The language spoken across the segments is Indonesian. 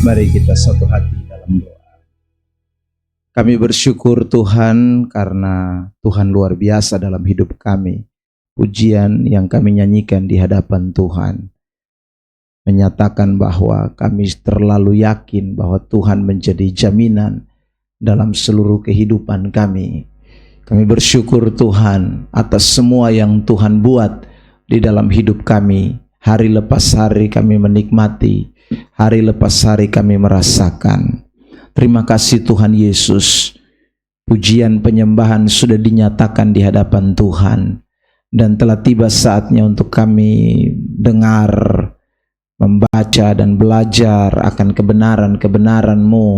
Mari kita satu hati dalam doa. Kami bersyukur Tuhan karena Tuhan luar biasa dalam hidup kami. Pujian yang kami nyanyikan di hadapan Tuhan menyatakan bahwa kami terlalu yakin bahwa Tuhan menjadi jaminan dalam seluruh kehidupan kami. Kami bersyukur Tuhan atas semua yang Tuhan buat di dalam hidup kami. Hari lepas hari kami menikmati, hari lepas hari kami merasakan. Terima kasih Tuhan Yesus. Pujian penyembahan sudah dinyatakan di hadapan Tuhan, dan telah tiba saatnya untuk kami dengar, membaca dan belajar akan kebenaran-kebenaran-Mu,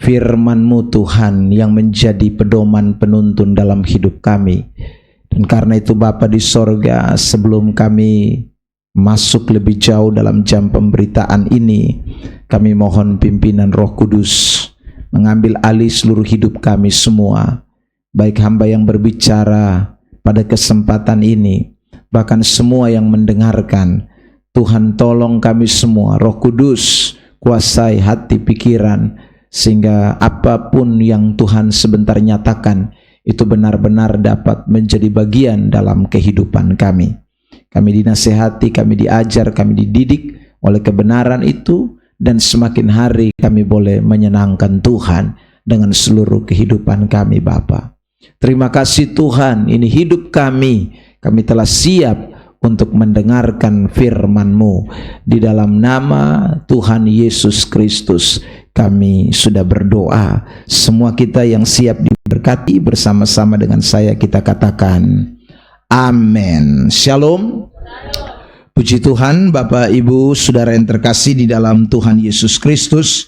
firman-Mu Tuhan yang menjadi pedoman penuntun dalam hidup kami. Dan karena itu Bapa di sorga, sebelum kami masuk lebih jauh dalam jam pemberitaan ini, kami mohon pimpinan Roh Kudus mengambil alih seluruh hidup kami semua, baik hamba yang berbicara pada kesempatan ini, bahkan semua yang mendengarkan. Tuhan tolong kami semua, Roh Kudus kuasai hati pikiran, sehingga apapun yang Tuhan sebentar nyatakan itu benar-benar dapat menjadi bagian dalam kehidupan kami. Kami dinasehati, kami diajar, kami dididik oleh kebenaran itu, dan semakin hari kami boleh menyenangkan Tuhan dengan seluruh kehidupan kami Bapa. Terima kasih Tuhan, ini hidup kami telah siap untuk mendengarkan firman-Mu. Di dalam nama Tuhan Yesus Kristus kami sudah berdoa. Semua kita yang siap diberkati bersama-sama dengan saya kita katakan amin. Shalom. Puji Tuhan, Bapak Ibu Saudara yang terkasih di dalam Tuhan Yesus Kristus.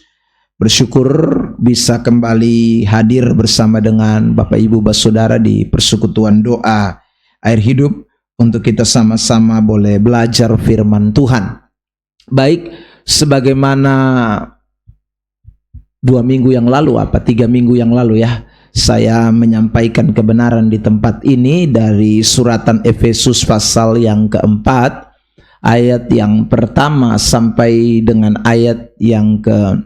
Bersyukur bisa kembali hadir bersama dengan Bapak Ibu Saudara di persekutuan doa air hidup untuk kita sama-sama boleh belajar firman Tuhan. Baik, sebagaimana 3 minggu yang lalu ya, saya menyampaikan kebenaran di tempat ini dari suratan Efesus pasal yang keempat, ayat yang pertama sampai dengan ayat yang ke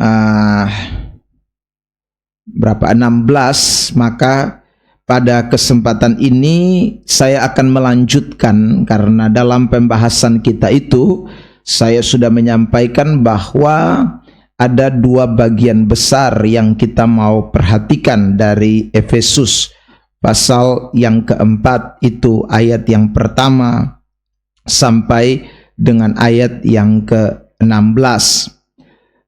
16. Maka pada kesempatan ini saya akan melanjutkan, karena dalam pembahasan kita itu saya sudah menyampaikan bahwa ada 2 bagian besar yang kita mau perhatikan dari Efesus pasal yang keempat itu, ayat yang pertama sampai dengan ayat yang ke-16.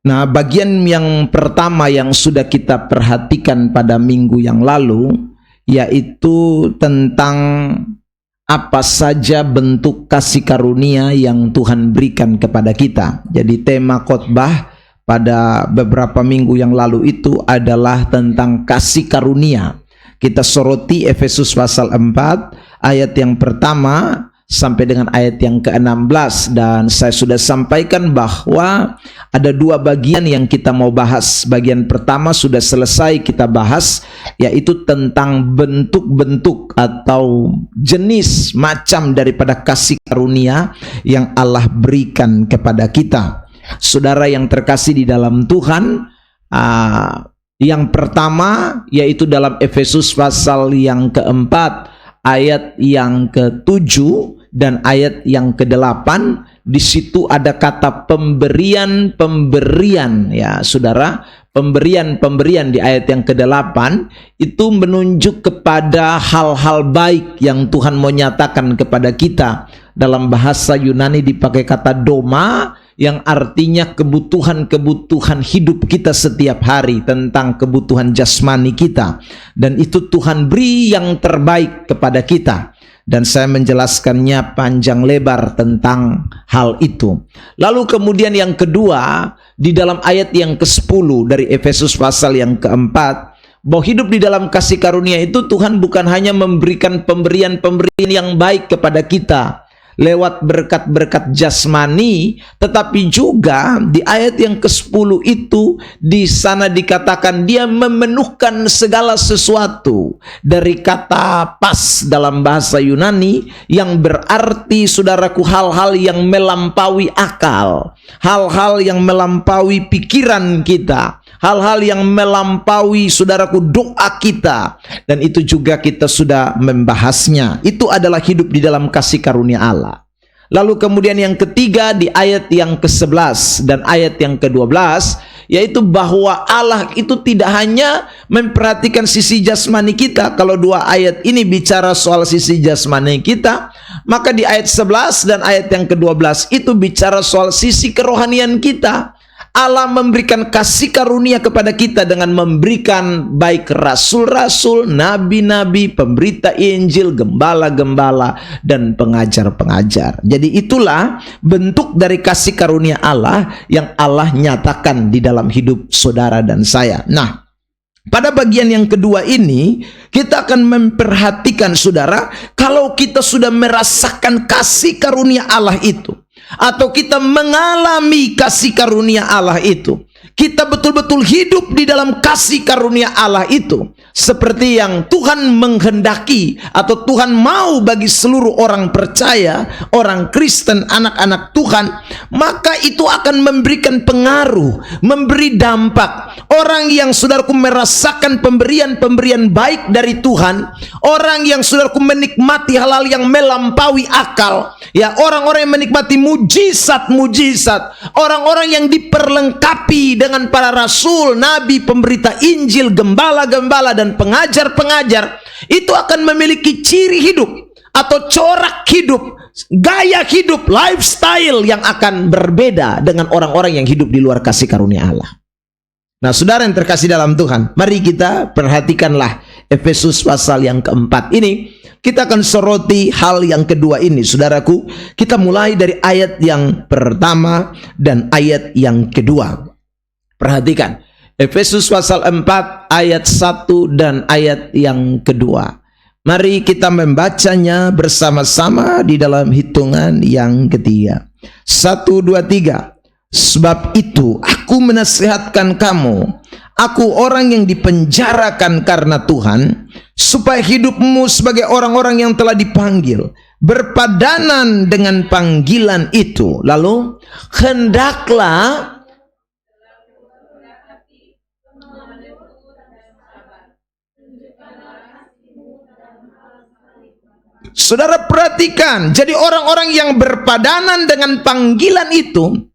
Nah, bagian yang pertama yang sudah kita perhatikan pada minggu yang lalu, yaitu tentang apa saja bentuk kasih karunia yang Tuhan berikan kepada kita. Jadi tema khotbah pada beberapa minggu yang lalu itu adalah tentang kasih karunia. Kita soroti Efesus pasal 4 ayat yang pertama sampai dengan ayat yang ke-16, dan saya sudah sampaikan bahwa ada 2 bagian yang kita mau bahas. Bagian pertama sudah selesai kita bahas, yaitu tentang bentuk-bentuk atau jenis macam daripada kasih karunia yang Allah berikan kepada kita. Saudara yang terkasih di dalam Tuhan, yang pertama yaitu dalam Efesus pasal yang keempat ayat yang ke-7 dan ayat yang ke-8. Di situ ada kata pemberian ya saudara. Pemberian di ayat yang ke-8 itu menunjuk kepada hal-hal baik yang Tuhan mau nyatakan kepada kita. Dalam bahasa Yunani dipakai kata doma, yang artinya kebutuhan-kebutuhan hidup kita setiap hari, tentang kebutuhan jasmani kita, dan itu Tuhan beri yang terbaik kepada kita, dan saya menjelaskannya panjang lebar tentang hal itu. Lalu kemudian yang kedua, di dalam ayat yang ke-10 dari Efesus pasal yang keempat, bahwa hidup di dalam kasih karunia itu Tuhan bukan hanya memberikan pemberian-pemberian yang baik kepada kita, lewat berkat-berkat jasmani, tetapi juga di ayat yang ke-10 itu di sana dikatakan dia memenuhkan segala sesuatu, dari kata pas dalam bahasa Yunani yang berarti, saudaraku, hal-hal yang melampaui akal, hal-hal yang melampaui pikiran kita, hal-hal yang melampaui, saudaraku, doa kita. Dan itu juga kita sudah membahasnya. Itu adalah hidup di dalam kasih karunia Allah. Lalu kemudian yang ketiga di ayat yang ke-11 dan ayat yang ke-12, yaitu bahwa Allah itu tidak hanya memperhatikan sisi jasmani kita. Kalau dua ayat ini bicara soal sisi jasmani kita, maka di ayat 11 dan ayat yang ke-12 itu bicara soal sisi kerohanian kita. Allah memberikan kasih karunia kepada kita dengan memberikan baik rasul-rasul, nabi-nabi, pemberita Injil, gembala-gembala, dan pengajar-pengajar. Jadi itulah bentuk dari kasih karunia Allah yang Allah nyatakan di dalam hidup saudara dan saya. Nah, pada bagian yang kedua ini kita akan memperhatikan, saudara, kalau kita sudah merasakan kasih karunia Allah itu, atau kita mengalami kasih karunia Allah itu, kita betul-betul hidup di dalam kasih karunia Allah itu, seperti yang Tuhan menghendaki atau Tuhan mau bagi seluruh orang percaya, orang Kristen, anak-anak Tuhan, maka itu akan memberikan pengaruh, memberi dampak. Orang yang, saudaraku, merasakan pemberian-pemberian baik dari Tuhan, orang yang, saudaraku, menikmati hal-hal yang melampaui akal, ya, orang-orang yang menikmati mujizat-mujizat, orang-orang yang diperlengkapi dengan para rasul, nabi, pemberita Injil, gembala-gembala, dan pengajar-pengajar, itu akan memiliki ciri hidup atau corak hidup, gaya hidup, lifestyle yang akan berbeda dengan orang-orang yang hidup di luar kasih karunia Allah. Nah, saudara yang terkasih dalam Tuhan, mari kita perhatikanlah Efesus pasal yang keempat ini. Kita akan soroti hal yang kedua ini, saudaraku. Kita mulai dari ayat yang pertama dan ayat yang kedua. Perhatikan, Efesus pasal 4 ayat 1 dan ayat yang kedua. Mari kita membacanya bersama-sama di dalam hitungan yang ketiga. 1, 2, 3. Sebab itu aku menasihatkan kamu, aku orang yang dipenjarakan karena Tuhan, supaya hidupmu sebagai orang-orang yang telah dipanggil berpadanan dengan panggilan itu. Lalu hendaklah saudara perhatikan, jadi orang-orang yang berpadanan dengan panggilan itu,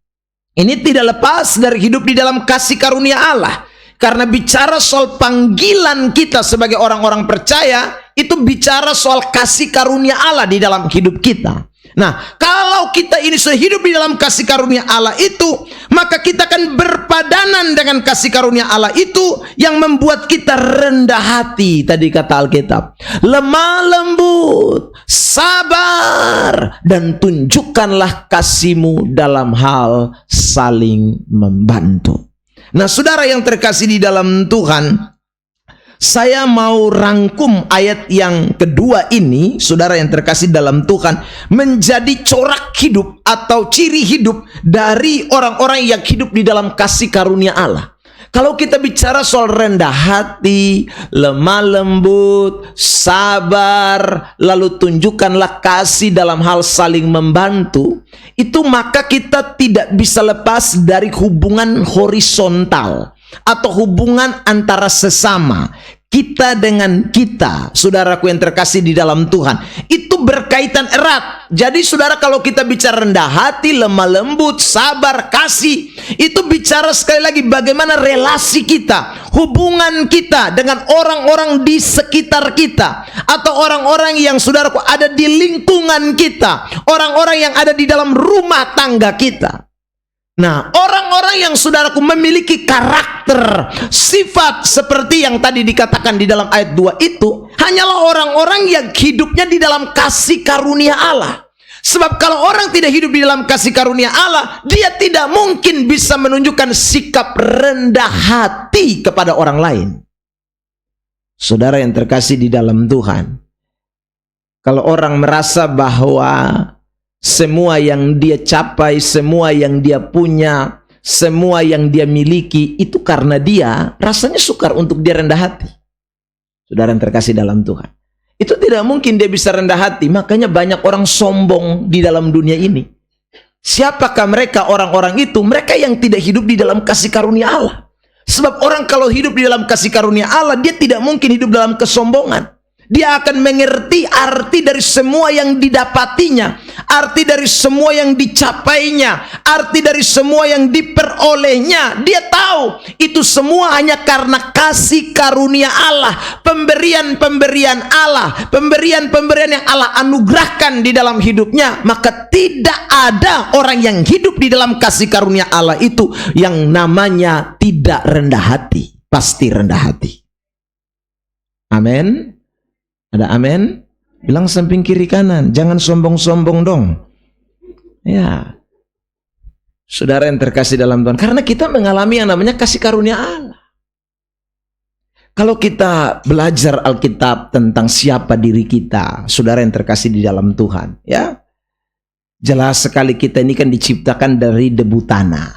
ini tidak lepas dari hidup di dalam kasih karunia Allah. Karena bicara soal panggilan kita sebagai orang-orang percaya, itu bicara soal kasih karunia Allah di dalam hidup kita. Nah, kalau kita ini sudah hidup di dalam kasih karunia Allah itu, maka kita akan berpadanan dengan kasih karunia Allah itu yang membuat kita rendah hati. Tadi kata Alkitab, lemah lembut, sabar, dan tunjukkanlah kasihmu dalam hal saling membantu. Nah, saudara yang terkasih di dalam Tuhan, saya mau rangkum ayat yang kedua ini, saudara yang terkasih dalam Tuhan, menjadi corak hidup atau ciri hidup dari orang-orang yang hidup di dalam kasih karunia Allah. Kalau kita bicara soal rendah hati, lemah lembut, sabar, lalu tunjukkanlah kasih dalam hal saling membantu, itu maka kita tidak bisa lepas dari hubungan horizontal atau hubungan antara sesama, kita dengan kita, saudaraku yang terkasih di dalam Tuhan. Itu berkaitan erat. Jadi saudara, kalau kita bicara rendah hati, lemah lembut, sabar, kasih, itu bicara sekali lagi bagaimana relasi kita, hubungan kita dengan orang-orang di sekitar kita, atau orang-orang yang saudaraku ada di lingkungan kita, orang-orang yang ada di dalam rumah tangga kita. Nah, orang-orang yang saudaraku memiliki karakter, sifat seperti yang tadi dikatakan di dalam ayat 2 itu, hanyalah orang-orang yang hidupnya di dalam kasih karunia Allah. Sebab kalau orang tidak hidup di dalam kasih karunia Allah, dia tidak mungkin bisa menunjukkan sikap rendah hati kepada orang lain. Saudara yang terkasih di dalam Tuhan, kalau orang merasa bahwa semua yang dia capai, semua yang dia punya, semua yang dia miliki, itu karena dia rasanya sukar untuk dia rendah hati. Saudara yang terkasih dalam Tuhan, itu tidak mungkin dia bisa rendah hati. Makanya banyak orang sombong di dalam dunia ini. Siapakah mereka orang-orang itu? Mereka yang tidak hidup di dalam kasih karunia Allah. Sebab orang kalau hidup di dalam kasih karunia Allah, dia tidak mungkin hidup dalam kesombongan. Dia akan mengerti arti dari semua yang didapatinya, arti dari semua yang dicapainya, arti dari semua yang diperolehnya. Dia tahu itu semua hanya karena kasih karunia Allah, pemberian-pemberian Allah, pemberian-pemberian yang Allah anugerahkan di dalam hidupnya. Maka tidak ada orang yang hidup di dalam kasih karunia Allah itu yang namanya tidak rendah hati. Pasti rendah hati. Amin. Ada amin? Bilang samping kiri kanan, jangan sombong-sombong dong. Ya. Saudara yang terkasih dalam Tuhan, karena kita mengalami yang namanya kasih karunia Allah. Kalau kita belajar Alkitab tentang siapa diri kita, saudara yang terkasih di dalam Tuhan, ya. Jelas sekali kita ini kan diciptakan dari debu tanah,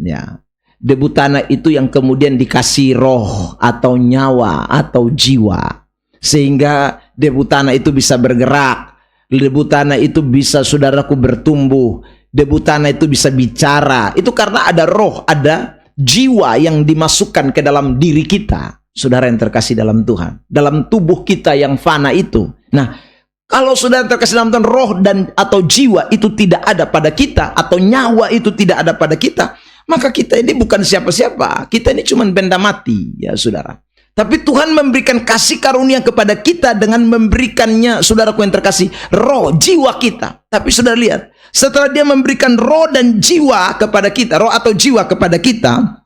ya. Debu tanah itu yang kemudian dikasih roh atau nyawa atau jiwa. Sehingga debu tanah itu bisa bergerak, debu tanah itu bisa, saudaraku, bertumbuh, debu tanah itu bisa bicara. Itu karena ada roh, ada jiwa yang dimasukkan ke dalam diri kita, saudara yang terkasih dalam Tuhan, dalam tubuh kita yang fana itu. Nah, kalau saudara terkasih dalam Tuhan, roh dan atau jiwa itu tidak ada pada kita, atau nyawa itu tidak ada pada kita, maka kita ini bukan siapa-siapa. Kita ini cuma benda mati, ya saudara. Tapi Tuhan memberikan kasih karunia kepada kita dengan memberikannya, saudaraku yang terkasih, roh, jiwa kita. Tapi saudara lihat, setelah dia memberikan roh dan jiwa kepada kita, roh atau jiwa kepada kita,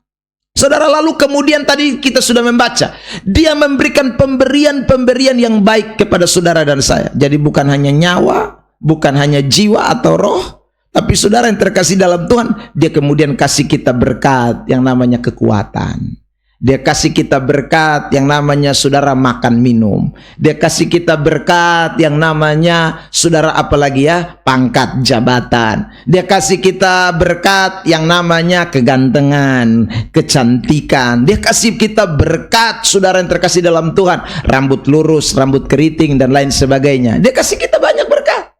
saudara, lalu kemudian tadi kita sudah membaca, dia memberikan pemberian-pemberian yang baik kepada saudara dan saya. Jadi bukan hanya nyawa, bukan hanya jiwa atau roh, tapi saudara yang terkasih dalam Tuhan, dia kemudian kasih kita berkat yang namanya kekuatan. Dia kasih kita berkat yang namanya, saudara, makan minum. Dia kasih kita berkat yang namanya, saudara, apalagi ya, pangkat jabatan. Dia kasih kita berkat yang namanya kegantengan, kecantikan. Dia kasih kita berkat, saudara yang terkasih dalam Tuhan, rambut lurus, rambut keriting, dan lain sebagainya. Dia kasih kita banyak berkat,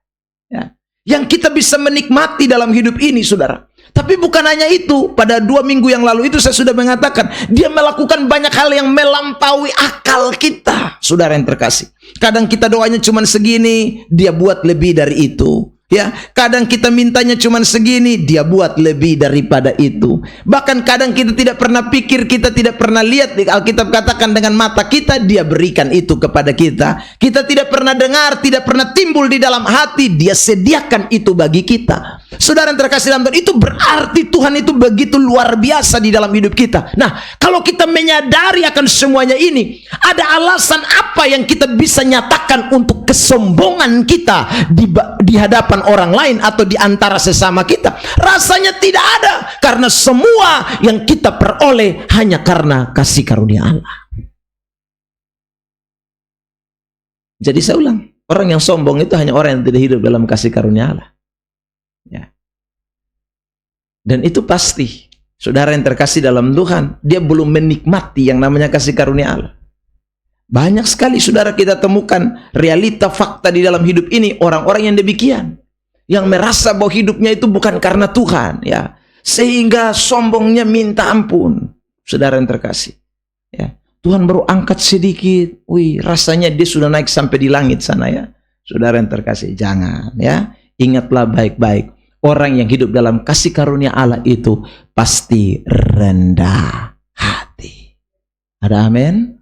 ya, yang kita bisa menikmati dalam hidup ini, saudara. Tapi bukan hanya itu, pada 2 minggu yang lalu itu saya sudah mengatakan, dia melakukan banyak hal yang melampaui akal kita, saudara yang terkasih. Kadang kita doanya cuma segini, dia buat lebih dari itu. Ya, kadang kita mintanya cuma segini, dia buat lebih daripada itu. Bahkan kadang kita tidak pernah pikir, kita tidak pernah lihat, di Alkitab katakan dengan mata kita, dia berikan itu kepada kita. Kita tidak pernah dengar, tidak pernah timbul di dalam hati, dia sediakan itu bagi kita. Saudara yang terkasih dalam Tuhan, itu berarti Tuhan itu begitu luar biasa di dalam hidup kita. Nah, kalau kita menyadari akan semuanya ini, ada alasan apa yang kita bisa nyatakan untuk kesombongan kita di hadapan orang lain atau di antara sesama kita? Rasanya tidak ada, karena semua yang kita peroleh hanya karena kasih karunia Allah. Jadi saya ulang, orang yang sombong itu hanya orang yang tidak hidup dalam kasih karunia Allah. Ya. Dan itu pasti, saudara yang terkasih dalam Tuhan, dia belum menikmati yang namanya kasih karunia Allah. Banyak sekali saudara kita temukan realita fakta di dalam hidup ini, orang-orang yang demikian, yang merasa bahwa hidupnya itu bukan karena Tuhan, ya, sehingga sombongnya minta ampun. Saudara yang terkasih, ya, Tuhan baru angkat sedikit, wih, rasanya dia sudah naik sampai di langit sana, ya. Saudara yang terkasih, jangan, ya, ingatlah baik-baik, orang yang hidup dalam kasih karunia Allah itu pasti rendah hati. Ada amin?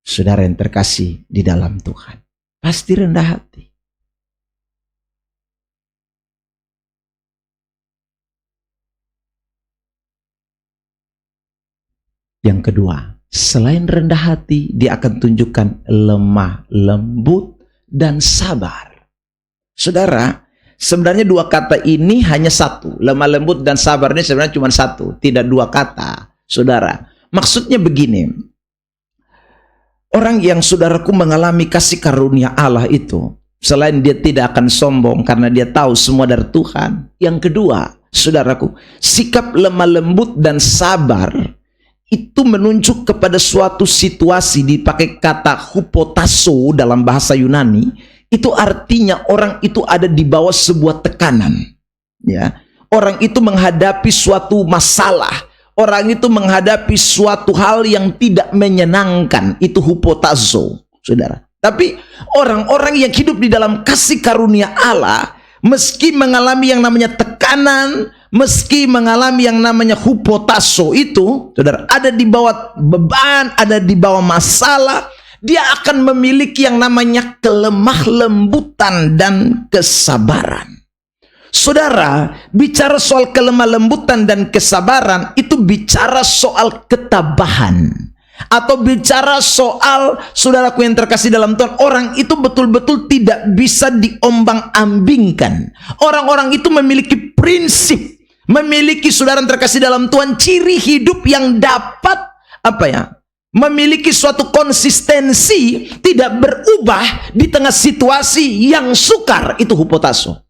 Saudara yang terkasih di dalam Tuhan, pasti rendah hati. Yang kedua, selain rendah hati, dia akan tunjukkan lemah lembut dan sabar. Saudara, sebenarnya 2 kata ini hanya satu. Lemah lembut dan sabar ini sebenarnya cuma satu, tidak 2 kata. Saudara, maksudnya begini. Orang yang, saudaraku, mengalami kasih karunia Allah itu, Selain dia tidak akan sombong karena dia tahu semua dari Tuhan. Yang kedua, saudaraku, sikap lemah lembut dan sabar itu menunjuk kepada suatu situasi, dipakai kata hupotasso dalam bahasa Yunani. Itu artinya orang itu ada di bawah sebuah tekanan, ya. Orang itu menghadapi suatu masalah, orang itu menghadapi suatu hal yang tidak menyenangkan. Itu hupotasso, saudara. Tapi orang-orang yang hidup di dalam kasih karunia Allah, meski mengalami yang namanya tekanan, meski mengalami yang namanya hupotasso itu, saudara, ada di bawah beban, ada di bawah masalah, dia akan memiliki yang namanya kelemah lembutan dan kesabaran. Saudara, bicara soal kelemah lembutan dan kesabaran, itu bicara soal ketabahan. Atau bicara soal, saudaraku yang terkasih dalam Tuhan, orang itu betul-betul tidak bisa diombang-ambingkan. Orang-orang itu memiliki prinsip, memiliki, saudara yang terkasih dalam Tuhan, ciri hidup yang dapat memiliki suatu konsistensi, tidak berubah di tengah situasi yang sukar. Itu hupotasso.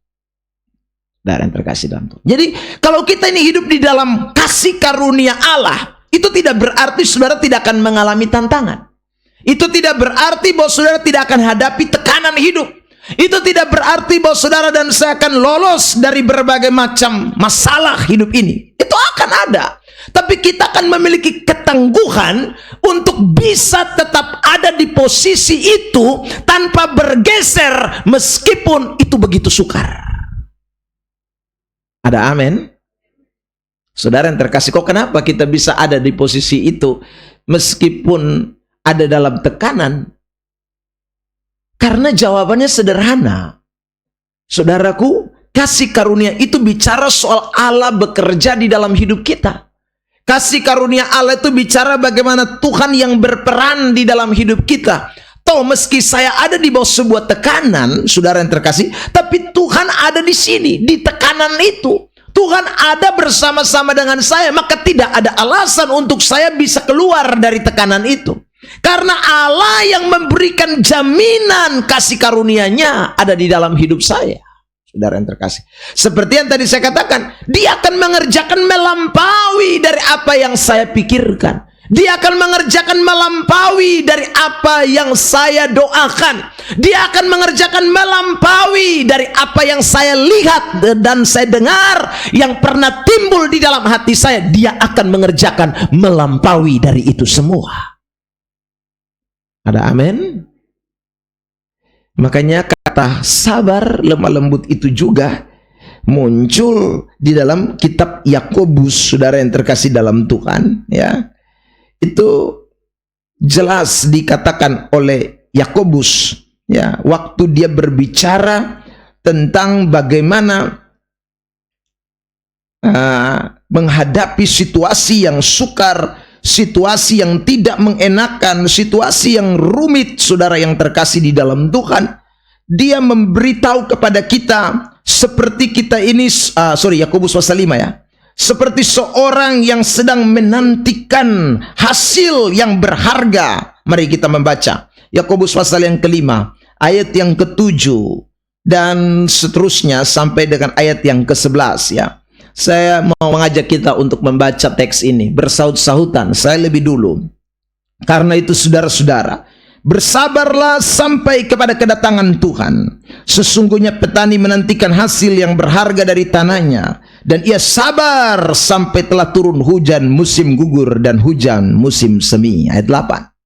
Saudara yang terkasih dalam Tuhan. Jadi kalau kita ini hidup di dalam kasih karunia Allah, itu tidak berarti saudara tidak akan mengalami tantangan. Itu tidak berarti bahwa saudara tidak akan hadapi tekanan hidup. Itu tidak berarti bahwa saudara dan saya akan lolos dari berbagai macam masalah hidup ini. Itu akan ada. Tapi kita akan memiliki ketangguhan untuk bisa tetap ada di posisi itu tanpa bergeser meskipun itu begitu sukar. Ada amin? Saudara yang terkasih, kok kenapa kita bisa ada di posisi itu meskipun ada dalam tekanan? Karena jawabannya sederhana. Saudaraku, kasih karunia itu bicara soal Allah bekerja di dalam hidup kita. Kasih karunia Allah itu bicara bagaimana Tuhan yang berperan di dalam hidup kita. Toh meski saya ada di bawah sebuah tekanan, saudara yang terkasih, tapi Tuhan ada di sini, di tekanan itu. Tuhan ada bersama-sama dengan saya, maka tidak ada alasan untuk saya bisa keluar dari tekanan itu. Karena Allah yang memberikan jaminan kasih karunia-Nya ada di dalam hidup saya. Saudara yang terkasih, seperti yang tadi saya katakan, Dia akan mengerjakan melampaui dari apa yang saya pikirkan. Dia akan mengerjakan melampaui dari apa yang saya doakan. Dia akan mengerjakan melampaui dari apa yang saya lihat dan saya dengar, yang pernah timbul di dalam hati saya. Dia akan mengerjakan melampaui dari itu semua. Ada amin? Makanya kata sabar lemah lembut itu juga muncul di dalam kitab Yakobus, saudara yang terkasih dalam Tuhan, ya. Itu jelas dikatakan oleh Yakobus, ya, waktu dia berbicara tentang bagaimana menghadapi situasi yang sukar, situasi yang tidak mengenakan, situasi yang rumit, saudara yang terkasih di dalam Tuhan. Dia memberitahu kepada kita seperti kita ini, Yakobus pasal 5, ya. Seperti seorang yang sedang menantikan hasil yang berharga. Mari kita membaca Yakobus pasal yang ke-5, ayat yang ke-7 dan seterusnya sampai dengan ayat yang ke-11, ya. Saya mau mengajak kita untuk membaca teks ini bersaut-sautan, saya lebih dulu. Karena itu saudara-saudara, bersabarlah sampai kepada kedatangan Tuhan. Sesungguhnya petani menantikan hasil yang berharga dari tanahnya, dan ia sabar sampai telah turun hujan musim gugur dan hujan musim semi. Ayat 8.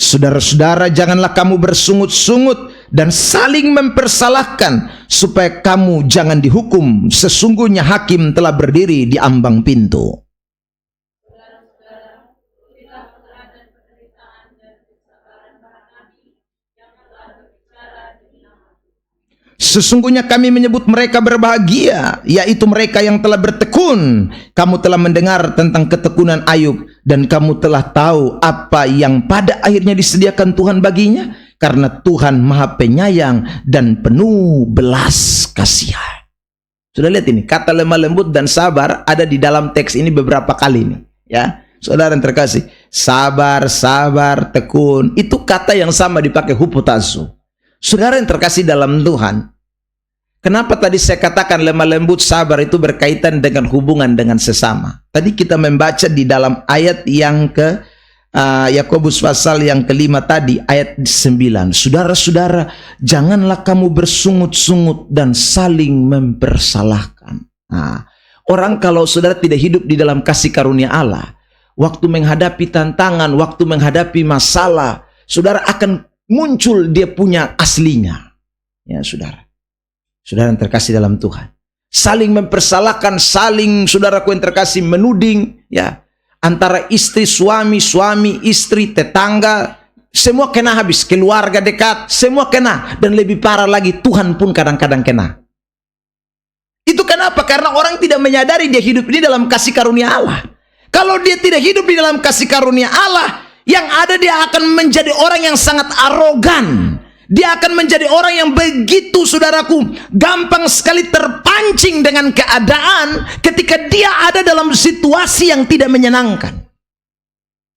Saudara-saudara, janganlah kamu bersungut-sungut dan saling mempersalahkan, supaya kamu jangan dihukum. Sesungguhnya hakim telah berdiri di ambang pintu. Sesungguhnya kami menyebut mereka berbahagia, yaitu mereka yang telah bertekun. Kamu telah mendengar tentang ketekunan Ayub, dan kamu telah tahu apa yang pada akhirnya disediakan Tuhan baginya, karena Tuhan Maha Penyayang dan penuh belas kasihan. Sudah lihat ini, kata lemah lembut dan sabar ada di dalam teks ini beberapa kali nih, ya. Saudara yang terkasih, sabar, sabar, tekun, itu kata yang sama dipakai hupotazo. Saudara yang terkasih dalam Tuhan, kenapa tadi saya katakan lemah lembut sabar itu berkaitan dengan hubungan dengan sesama? Tadi kita membaca di dalam ayat yang ke Yakobus pasal yang kelima tadi, ayat 9. Saudara-saudara, janganlah kamu bersungut-sungut dan saling mempersalahkan. Nah, orang kalau saudara tidak hidup di dalam kasih karunia Allah, waktu menghadapi tantangan, waktu menghadapi masalah, saudara akan muncul dia punya aslinya. Ya, saudara. Saudara yang terkasih dalam Tuhan. Saling mempersalahkan, saling saudaraku yang terkasih menuding, ya. Antara istri, suami, suami, istri, tetangga, semua kena habis. Keluarga dekat, semua kena. Dan lebih parah lagi, Tuhan pun kadang-kadang kena. Itu kenapa? Karena orang tidak menyadari dia hidup ini dalam kasih karunia Allah. Kalau dia tidak hidup di dalam kasih karunia Allah, yang ada dia akan menjadi orang yang sangat arogan. Dia akan menjadi orang yang begitu, saudaraku, gampang sekali terpancing dengan keadaan ketika dia ada dalam situasi yang tidak menyenangkan.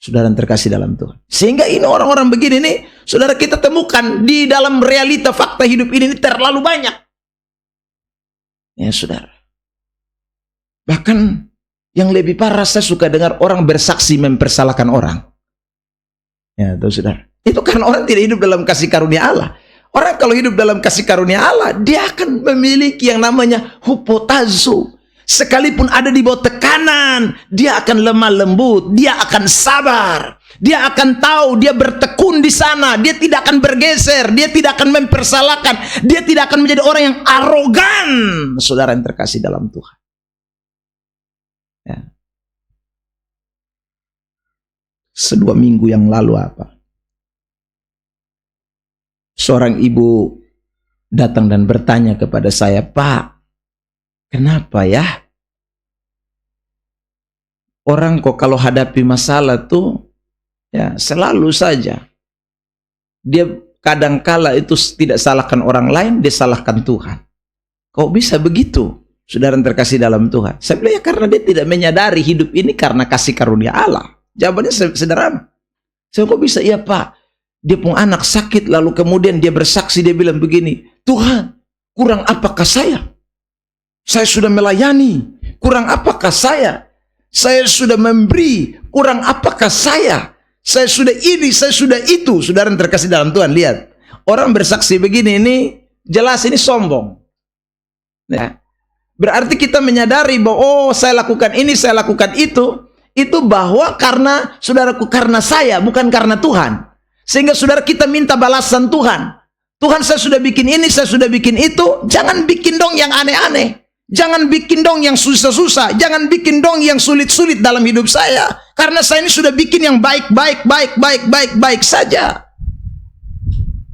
Saudara yang terkasih dalam Tuhan. Sehingga ini orang-orang begini nih, saudara, kita temukan di dalam realita fakta hidup ini terlalu banyak. Ya, saudara. Bahkan yang lebih parah, saya suka dengar orang bersaksi mempersalahkan orang. Ya, tahu saudara. Itu karena orang tidak hidup dalam kasih karunia Allah. Orang kalau hidup dalam kasih karunia Allah, dia akan memiliki yang namanya hupotazo. Sekalipun ada di bawah tekanan, dia akan lemah lembut, dia akan sabar. Dia akan tahu, dia bertekun di sana, dia tidak akan bergeser, dia tidak akan mempersalahkan, dia tidak akan menjadi orang yang arogan. Saudara yang terkasih dalam Tuhan. Ya. 2 minggu yang lalu apa? Seorang ibu datang dan bertanya kepada saya, "Pak, kenapa ya? Orang kok kalau hadapi masalah tuh ya selalu saja. Dia kadangkala itu tidak salahkan orang lain, dia salahkan Tuhan. Kok bisa begitu?" Saudara yang terkasih dalam Tuhan. Saya bilang, ya karena dia tidak menyadari hidup ini karena kasih karunia Allah. Jawabannya sederhana. Saya, kok bisa? Iya Pak, dia punya anak sakit, lalu kemudian dia bersaksi, dia bilang begini, "Tuhan, kurang apakah saya? Saya sudah melayani, kurang apakah saya? Saya sudah memberi, kurang apakah saya? Saya sudah ini, saya sudah itu." Saudara yang terkasih dalam Tuhan, lihat. Orang bersaksi begini, ini jelas ini sombong. Ya. Berarti kita menyadari bahwa, oh saya lakukan ini, saya lakukan itu bahwa karena, saudaraku, karena saya, bukan karena Tuhan. Sehingga saudara kita minta balasan Tuhan. Tuhan, saya sudah bikin ini, saya sudah bikin itu. Jangan bikin dong yang aneh-aneh. Jangan bikin dong yang susah-susah. Jangan bikin dong yang sulit-sulit dalam hidup saya. Karena saya ini sudah bikin yang baik saja.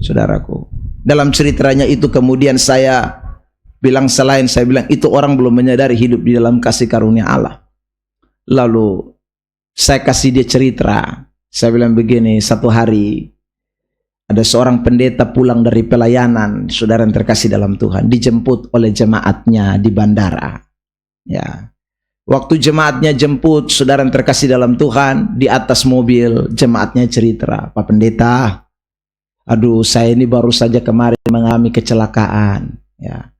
Saudaraku, dalam ceritanya itu kemudian saya bilang saya bilang itu orang belum menyadari hidup di dalam kasih karunia Allah. Lalu saya kasih dia cerita. Saya bilang begini, satu hari ada seorang pendeta pulang dari pelayanan, saudara yang terkasih dalam Tuhan, dijemput oleh jemaatnya di bandara. Ya. Waktu jemaatnya jemput, saudara yang terkasih dalam Tuhan, di atas mobil, jemaatnya cerita, "Pak Pendeta, aduh saya ini baru saja kemarin mengalami kecelakaan. Ya.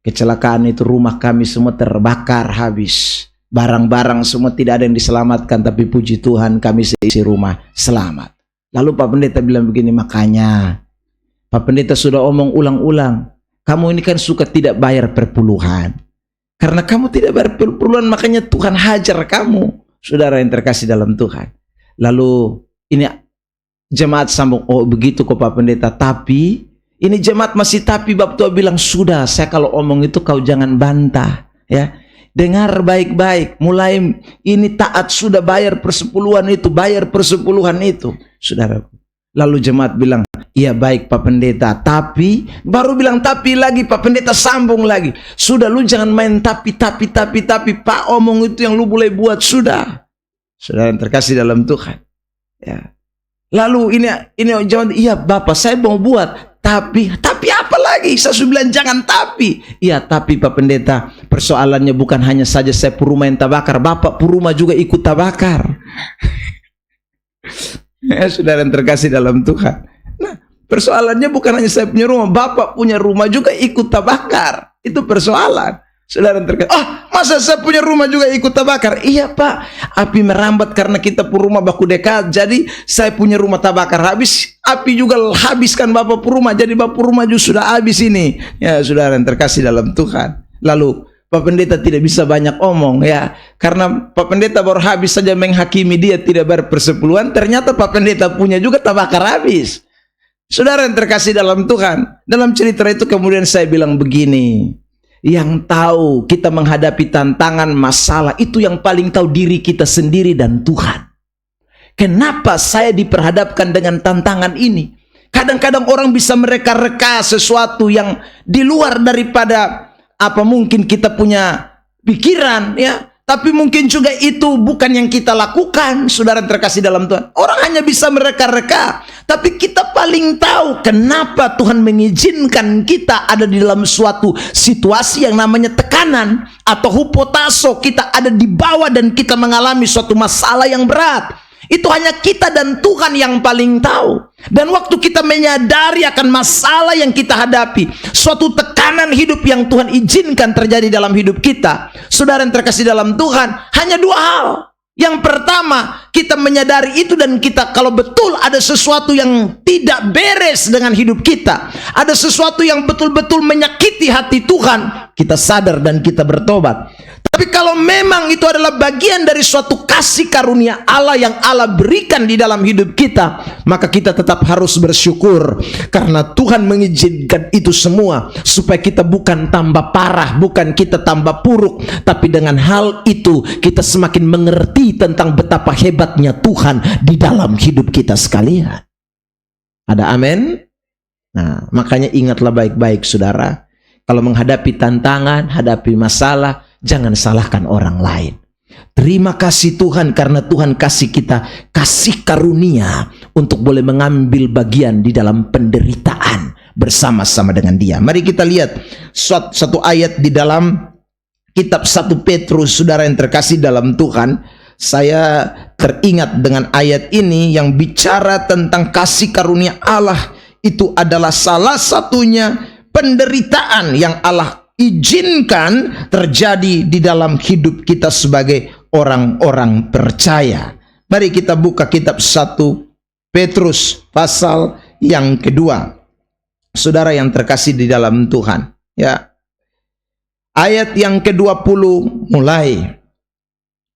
Kecelakaan itu rumah kami semua terbakar habis. Barang-barang semua tidak ada yang diselamatkan, tapi puji Tuhan kami seisi rumah selamat." Lalu Pak Pendeta bilang begini, "Makanya Pak Pendeta sudah omong ulang-ulang, kamu ini kan suka tidak bayar perpuluhan. Karena kamu tidak bayar perpuluhan, makanya Tuhan hajar kamu." Saudara yang terkasih dalam Tuhan. Lalu ini jemaat sambung, "Oh begitu kok Pak Pendeta, tapi ini jemaat masih tapi." Bab tua bilang, "Sudah, saya kalau omong itu kau jangan bantah ya. Dengar baik-baik, mulai ini taat sudah bayar persepuluhan itu, saudaraku." Lalu jemaat bilang, "Iya baik Pak Pendeta, tapi," baru bilang tapi lagi, Pak Pendeta sambung lagi, "Sudah lu jangan main tapi, Pak, omong itu yang lu boleh buat sudah." Saudara yang terkasih dalam Tuhan. Ya. Lalu ini jawab, "Iya Bapak, saya mau buat, tapi apa lagi? Saya sudah bilang jangan tapi." "Iya tapi Pak Pendeta, persoalannya bukan hanya saja saya puruma yang tabakar, Bapak puruma juga ikut tabakar." Ya, saudara yang terkasih dalam Tuhan. Nah, persoalannya bukan hanya saya punya rumah, Bapak punya rumah juga ikut terbakar. Itu persoalan. Saudara yang terkasih, masa saya punya rumah juga ikut terbakar? Iya Pak, api merambat karena kita pun rumah baku dekat. Jadi saya punya rumah terbakar habis, api juga habiskan Bapak pun rumah. Jadi Bapak rumah juga sudah habis ini. Ya, saudara yang terkasih dalam Tuhan. Lalu Pak Pendeta tidak bisa banyak omong ya, karena Pak Pendeta baru habis saja menghakimi dia tidak berpersepuluhan, ternyata Pak Pendeta punya juga terbakar habis. Saudara yang terkasih dalam Tuhan, dalam cerita itu kemudian saya bilang begini, yang tahu kita menghadapi tantangan masalah itu yang paling tahu diri kita sendiri dan Tuhan. Kenapa saya diperhadapkan dengan tantangan ini? Kadang-kadang orang bisa mereka-reka sesuatu yang di luar daripada apa mungkin kita punya pikiran ya, tapi mungkin juga itu bukan yang kita lakukan. Saudara terkasih dalam Tuhan, orang hanya bisa mereka-reka, tapi kita paling tahu kenapa Tuhan mengizinkan kita ada di dalam suatu situasi yang namanya tekanan atau hupotaso. Kita ada di bawah dan kita mengalami suatu masalah yang berat. Itu hanya kita dan Tuhan yang paling tahu. Dan waktu kita menyadari akan masalah yang kita hadapi, suatu tekanan hidup yang Tuhan izinkan terjadi dalam hidup kita, saudara yang terkasih dalam Tuhan, hanya dua hal. Yang pertama, kita menyadari itu dan kita kalau betul ada sesuatu yang tidak beres dengan hidup kita, ada sesuatu yang betul-betul menyakiti hati Tuhan, kita sadar dan kita bertobat. Tapi kalau memang itu adalah bagian dari suatu kasih karunia Allah yang Allah berikan di dalam hidup kita, maka kita tetap harus bersyukur karena Tuhan mengizinkan itu semua supaya kita bukan tambah parah, bukan kita tambah buruk, tapi dengan hal itu kita semakin mengerti tentang betapa hebatnya Tuhan di dalam hidup kita sekalian. Ada amin? Nah, makanya ingatlah baik-baik saudara, kalau menghadapi tantangan, hadapi masalah, jangan salahkan orang lain. Terima kasih Tuhan karena Tuhan kasih kita kasih karunia untuk boleh mengambil bagian di dalam penderitaan bersama-sama dengan Dia. Mari kita lihat satu ayat di dalam kitab 1 Petrus, saudara yang terkasih dalam Tuhan. Saya teringat dengan ayat ini yang bicara tentang kasih karunia Allah. Itu adalah salah satunya penderitaan yang Allah izinkan terjadi di dalam hidup kita sebagai orang-orang percaya. Mari kita buka kitab 1 Petrus pasal yang kedua. Saudara yang terkasih di dalam Tuhan, ya. Ayat yang ke-20 mulai.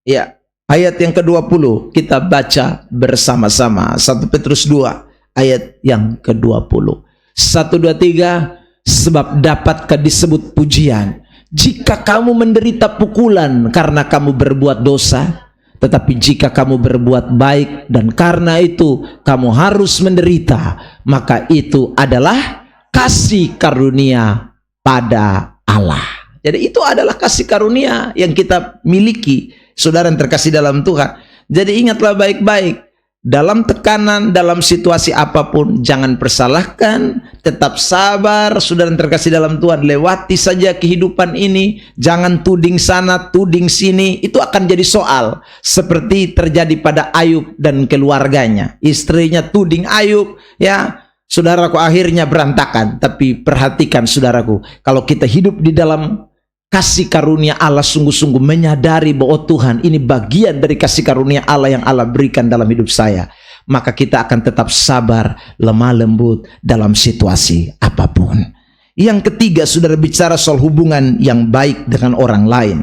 Ya, ayat yang ke-20 kita baca bersama-sama. 1 Petrus 2 ayat yang ke-20. 1 2 3. Sebab dapatkah disebut pujian jika kamu menderita pukulan karena kamu berbuat dosa? Tetapi jika kamu berbuat baik dan karena itu kamu harus menderita, maka itu adalah kasih karunia pada Allah. Jadi itu adalah kasih karunia yang kita miliki, saudara yang terkasih dalam Tuhan. Jadi ingatlah baik-baik, dalam tekanan, dalam situasi apapun, jangan persalahkan, tetap sabar, saudara yang terkasih dalam Tuhan. Lewati saja kehidupan ini, jangan tuding sana, tuding sini. Itu akan jadi soal, seperti terjadi pada Ayub dan keluarganya. Istrinya tuding Ayub, ya, saudaraku, akhirnya berantakan. Tapi perhatikan saudaraku, kalau kita hidup di dalam kasih karunia Allah, sungguh-sungguh menyadari bahwa Tuhan ini bagian dari kasih karunia Allah yang Allah berikan dalam hidup saya, maka kita akan tetap sabar, lemah lembut dalam situasi apapun. Yang ketiga, saudara, bicara soal hubungan yang baik dengan orang lain.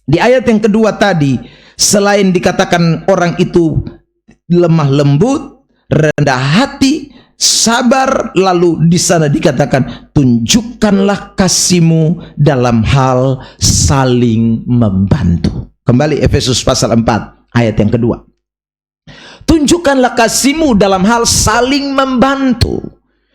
Di ayat yang kedua tadi, selain dikatakan orang itu lemah lembut, rendah hati, sabar, lalu di sana dikatakan tunjukkanlah kasihmu dalam hal saling membantu. Kembali Efesus pasal 4 ayat yang kedua. Tunjukkanlah kasihmu dalam hal saling membantu.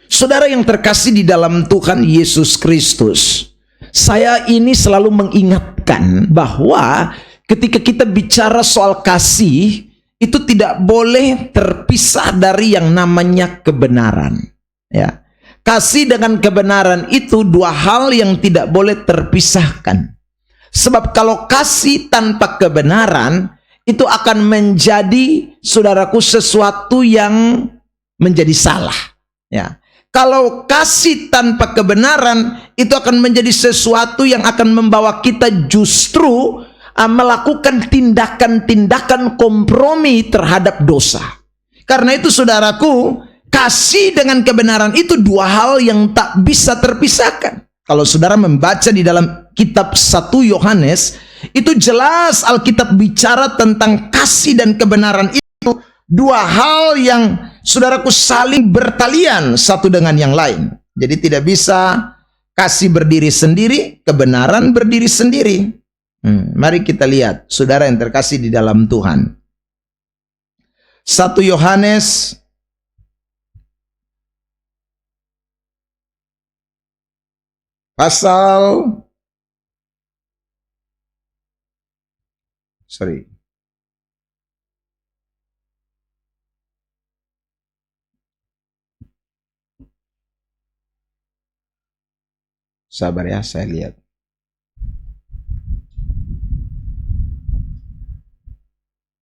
Saudara yang terkasih di dalam Tuhan Yesus Kristus, saya ini selalu mengingatkan bahwa ketika kita bicara soal kasih, itu tidak boleh terpisah dari yang namanya kebenaran. Ya, kasih dengan kebenaran itu dua hal yang tidak boleh terpisahkan. Sebab kalau kasih tanpa kebenaran itu akan menjadi, saudaraku, sesuatu yang menjadi salah. Ya. Kalau kasih tanpa kebenaran, itu akan menjadi sesuatu yang akan membawa kita justru melakukan tindakan-tindakan kompromi terhadap dosa. Karena itu, saudaraku, kasih dengan kebenaran itu dua hal yang tak bisa terpisahkan. Kalau saudara membaca di dalam kitab 1 Yohanes, itu jelas Alkitab bicara tentang kasih dan kebenaran itu dua hal yang, saudaraku, saling bertalian satu dengan yang lain. Jadi tidak bisa kasih berdiri sendiri, kebenaran berdiri sendiri. Mari kita lihat, saudara yang terkasih di dalam Tuhan. 1 Yohanes pasal sabar ya, saya lihat.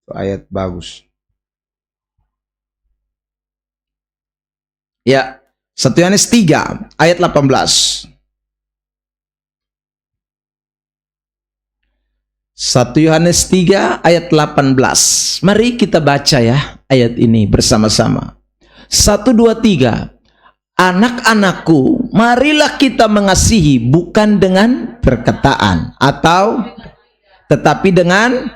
Ayat bagus. Ya, 1 Yohanes 3 ayat 18. 1 Yohanes 3 ayat 18. Mari kita baca ya ayat ini bersama-sama. 1, 2, 3. Anak-anakku, marilah kita mengasihi bukan dengan perkataan atau tetapi dengan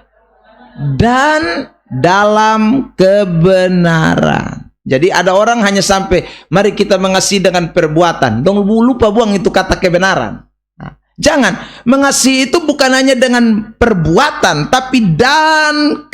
dan dalam kebenaran. Jadi ada orang hanya sampai mari kita mengasihi dengan perbuatan, dong lupa buang itu kata kebenaran. Nah, jangan, mengasihi itu bukan hanya dengan perbuatan, tapi dan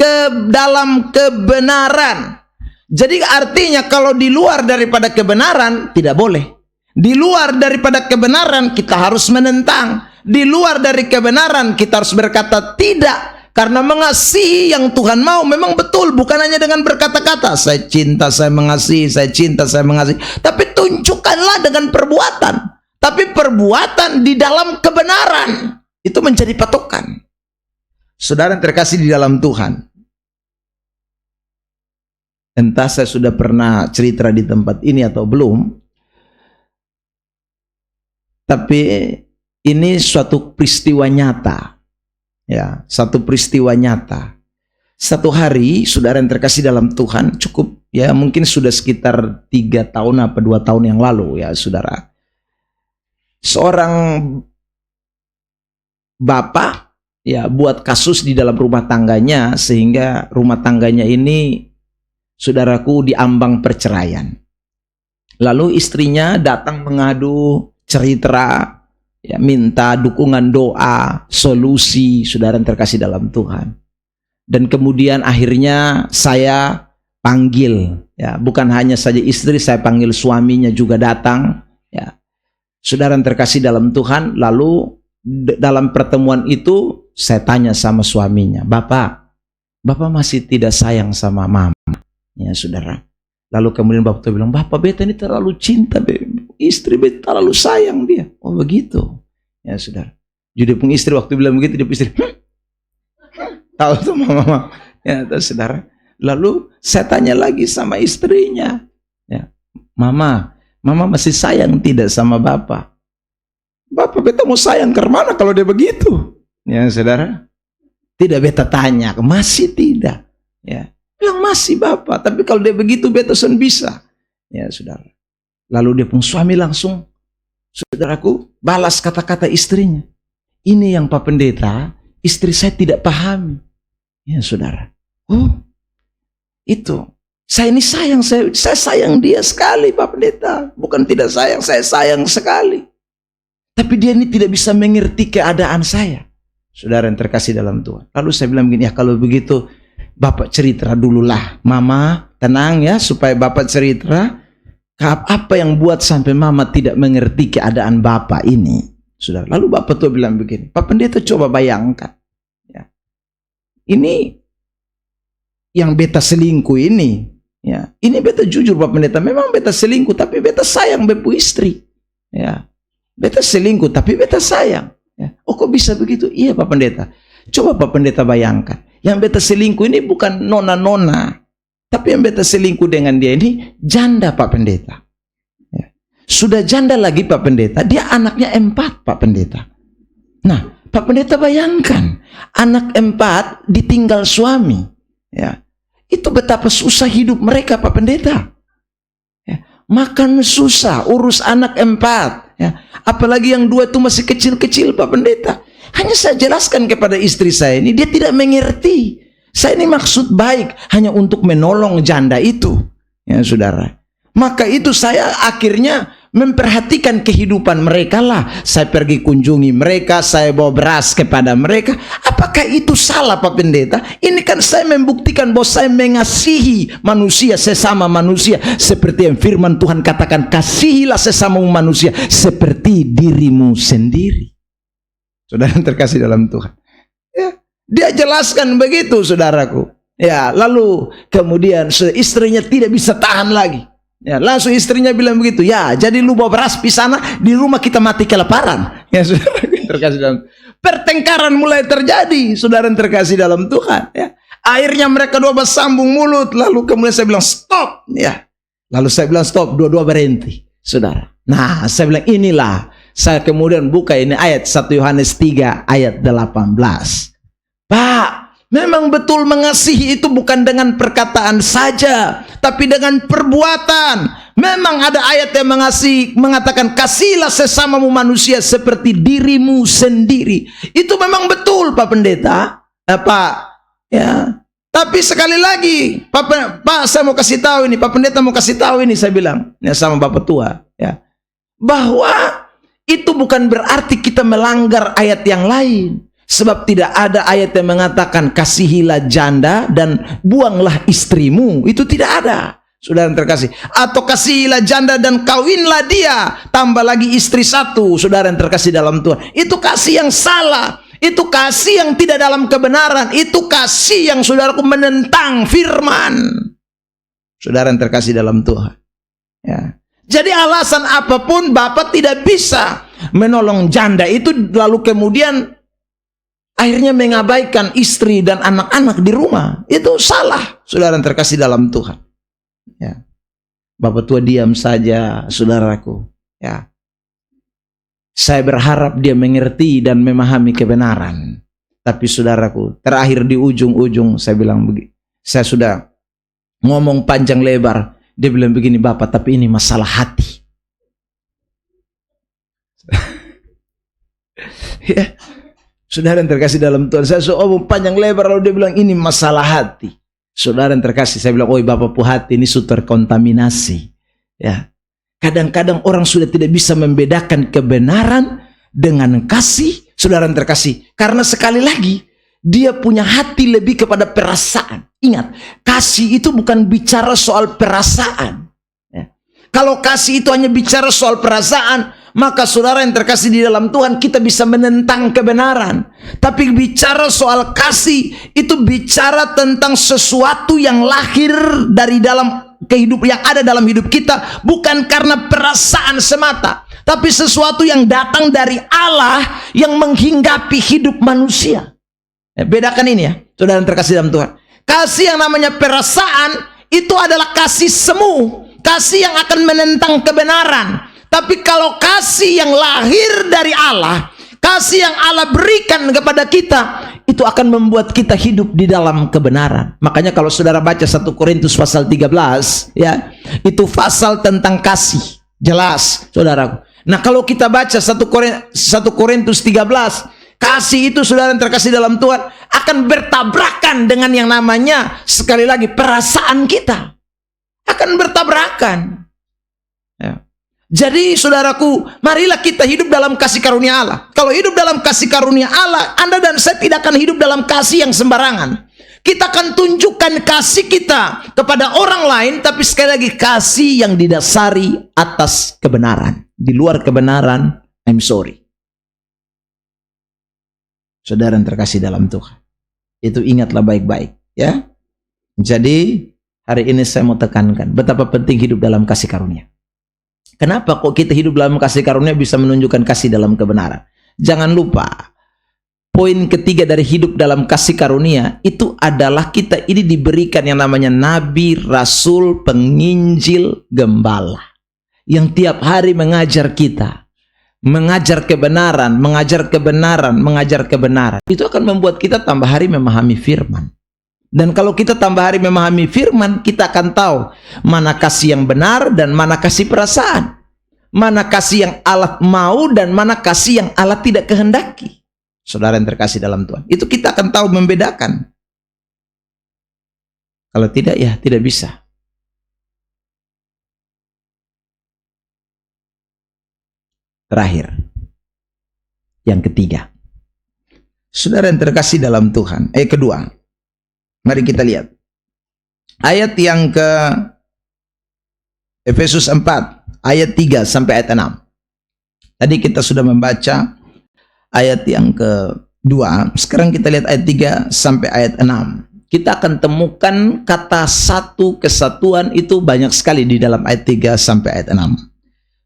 dalam kebenaran. Jadi artinya kalau di luar daripada kebenaran tidak boleh. Di luar daripada kebenaran kita harus menentang. Di luar dari kebenaran kita harus berkata tidak. Karena mengasihi yang Tuhan mau memang betul, bukan hanya dengan berkata-kata saya cinta, saya mengasihi, saya cinta, saya mengasihi, tapi tunjukkanlah dengan perbuatan. Tapi perbuatan di dalam kebenaran itu menjadi patokan. Saudara yang terkasih di dalam Tuhan, entah saya sudah pernah cerita di tempat ini atau belum, tapi ini suatu peristiwa nyata. Ya, satu peristiwa nyata. Satu hari, saudara yang terkasih dalam Tuhan, cukup ya mungkin sudah sekitar 3 tahun apa 2 tahun yang lalu ya saudara. Seorang bapak ya buat kasus di dalam rumah tangganya sehingga rumah tangganya ini, saudaraku, diambang perceraian. Lalu istrinya datang mengadu, cerita, ya, minta dukungan doa, solusi, saudara yang terkasih dalam Tuhan. Dan kemudian akhirnya saya panggil, ya, bukan hanya saja istri, saya panggil suaminya juga datang, ya. Saudara yang terkasih dalam Tuhan, lalu dalam pertemuan itu saya tanya sama suaminya, Bapak masih tidak sayang sama mama? Ya, saudara. Lalu kemudian bapak bilang, Bapak beta ini terlalu cinta, istri beta terlalu sayang dia. Oh begitu. Ya saudara. Jadi pun istri waktu bilang begitu, dia istri, tahu tuh mama. Ya tahu saudara. Lalu saya tanya lagi sama istrinya, ya, Mama masih sayang tidak sama Bapak? Bapak beta mau sayang ke mana kalau dia begitu? Ya saudara. Tidak beta tanya, masih tidak. Ya. Bilang masih Bapak, tapi kalau dia begitu beta sen bisa. Ya saudara. Lalu dia pun suami langsung, saudaraku, balas kata-kata istrinya. Ini yang Pak Pendeta, istri saya tidak pahami. Ya saudara. Oh, itu. Saya ini sayang, saya sayang dia sekali Pak Pendeta. Bukan tidak sayang, saya sayang sekali. Tapi dia ini tidak bisa mengerti keadaan saya. Saudara yang terkasih dalam Tuhan. Lalu saya bilang begini, ya kalau begitu Bapak cerita dululah. Mama tenang ya, supaya Bapak cerita apa yang buat sampai Mama tidak mengerti keadaan Bapak ini. Saudara. Lalu Bapak tuh bilang begini, Pak Pendeta coba bayangkan. Ya. Ini yang beta selingkuh ini. Ya. Ini beta jujur Pak Pendeta, memang beta selingkuh, tapi beta sayang bepu istri. Ya. Beta selingkuh, tapi beta sayang. Ya. Oh kok bisa begitu? Iya Pak Pendeta. Coba Pak Pendeta bayangkan. Yang beta selingkuh ini bukan nona-nona, tapi yang beta selingkuh dengan dia ini janda, Pak Pendeta. Ya. Sudah janda lagi, Pak Pendeta. Dia anaknya 4, Pak Pendeta. Nah, Pak Pendeta bayangkan, anak 4 ditinggal suami. Ya. Itu betapa susah hidup mereka, Pak Pendeta. Ya. Makan susah, urus anak 4. Ya. Apalagi yang 2 itu masih kecil-kecil, Pak Pendeta. Hanya saya jelaskan kepada istri saya ini, dia tidak mengerti. Saya ini maksud baik, hanya untuk menolong janda itu. Ya saudara. Maka itu saya akhirnya memperhatikan kehidupan mereka lah. Saya pergi kunjungi mereka, saya bawa beras kepada mereka. Apakah itu salah, Pak Pendeta? Ini kan saya membuktikan bahwa saya mengasihi manusia sesama manusia. Seperti yang firman Tuhan katakan, kasihilah sesama manusia seperti dirimu sendiri. Saudara yang terkasih dalam Tuhan. Ya, dia jelaskan begitu, saudaraku. Ya, lalu kemudian istrinya tidak bisa tahan lagi. Ya, langsung istrinya bilang begitu. Ya, jadi lu bawa beras di sana, di rumah kita mati kelaparan. Ya, saudara yang terkasih dalam. Pertengkaran mulai terjadi, saudara yang terkasih dalam Tuhan. Ya, akhirnya mereka dua bersambung mulut. Lalu kemudian saya bilang stop. Ya, lalu saya bilang stop. Dua-dua berhenti, saudara. Nah, saya bilang inilah. Saya kemudian buka ini ayat 1 Yohanes 3 ayat 18. Pak, memang betul mengasihi itu bukan dengan perkataan saja, tapi dengan perbuatan. Memang ada ayat yang mengatakan kasihilah sesamamu manusia seperti dirimu sendiri. Itu memang betul, Pak Pendeta. Pak, ya. Tapi sekali lagi, Pak, saya mau kasih tahu ini, Pak Pendeta mau kasih tahu ini, saya bilang ya sama Bapak tua, ya, bahwa itu bukan berarti kita melanggar ayat yang lain. Sebab tidak ada ayat yang mengatakan kasihilah janda dan buanglah istrimu. Itu tidak ada, saudara yang terkasih. Atau kasihilah janda dan kawinlah dia, tambah lagi istri 1, saudara yang terkasih dalam Tuhan. Itu kasih yang salah. Itu kasih yang tidak dalam kebenaran. Itu kasih yang saudaraku menentang firman. Saudara yang terkasih dalam Tuhan. Ya. Jadi alasan apapun Bapak tidak bisa menolong janda itu, lalu kemudian akhirnya mengabaikan istri dan anak-anak di rumah. Itu salah, saudara yang terkasih dalam Tuhan. Ya. Bapak tua diam saja, saudaraku. Ya. Saya berharap dia mengerti dan memahami kebenaran. Tapi saudaraku, terakhir di ujung-ujung saya bilang begini. Saya sudah ngomong panjang lebar. Dia bilang begini, Bapak, tapi ini masalah hati. Ya, saudara yang terkasih dalam Tuhan, saya ngomong panjang lebar, lalu dia bilang ini masalah hati. Saudara yang terkasih, saya bilang, oi Bapak pu hati ini sudah terkontaminasi. Ya, kadang-kadang orang sudah tidak bisa membedakan kebenaran dengan kasih, saudara yang terkasih. Karena sekali lagi, dia punya hati lebih kepada perasaan. Ingat, kasih itu bukan bicara soal perasaan. Ya. Kalau kasih itu hanya bicara soal perasaan, maka saudara yang terkasih di dalam Tuhan, kita bisa menentang kebenaran. Tapi bicara soal kasih, itu bicara tentang sesuatu yang lahir dari dalam kehidupan, yang ada dalam hidup kita, bukan karena perasaan semata, tapi sesuatu yang datang dari Allah yang menghinggapi hidup manusia. Bedakan ini ya, saudara yang terkasih dalam Tuhan. Kasih yang namanya perasaan itu adalah kasih semu, kasih yang akan menentang kebenaran. Tapi kalau kasih yang lahir dari Allah, kasih yang Allah berikan kepada kita, itu akan membuat kita hidup di dalam kebenaran. Makanya kalau saudara baca 1 Korintus pasal 13, ya, itu pasal tentang kasih. Jelas, saudaraku. Nah, kalau kita baca 1 Korintus 13, kasih itu, saudara yang terkasih dalam Tuhan, akan bertabrakan dengan yang namanya, sekali lagi, perasaan kita. Akan bertabrakan. Ya. Jadi, saudaraku, marilah kita hidup dalam kasih karunia Allah. Kalau hidup dalam kasih karunia Allah, Anda dan saya tidak akan hidup dalam kasih yang sembarangan. Kita akan tunjukkan kasih kita kepada orang lain, tapi sekali lagi, kasih yang didasari atas kebenaran. Di luar kebenaran, I'm sorry. Saudara yang terkasih dalam Tuhan, itu ingatlah baik-baik, ya. Jadi hari ini saya mau tekankan betapa penting hidup dalam kasih karunia. Kenapa kok kita hidup dalam kasih karunia bisa menunjukkan kasih dalam kebenaran? Jangan lupa, poin ketiga dari hidup dalam kasih karunia itu adalah kita ini diberikan yang namanya nabi, rasul, penginjil, gembala yang tiap hari mengajar kita, mengajar kebenaran, mengajar kebenaran, mengajar kebenaran. Itu akan membuat kita tambah hari memahami firman. Dan kalau kita tambah hari memahami firman, kita akan tahu mana kasih yang benar dan mana kasih perasaan, mana kasih yang Allah mau dan mana kasih yang Allah tidak kehendaki. Saudara yang terkasih dalam Tuhan, itu kita akan tahu membedakan. Kalau tidak, ya tidak bisa. Terakhir, yang ketiga, saudara yang terkasih dalam Tuhan, kedua, mari kita lihat ayat yang ke Efesus 4 ayat 3 sampai ayat 6. Tadi kita sudah membaca ayat yang kedua, sekarang kita lihat ayat 3 sampai ayat 6. Kita akan temukan kata satu kesatuan itu banyak sekali di dalam ayat 3 sampai ayat 6.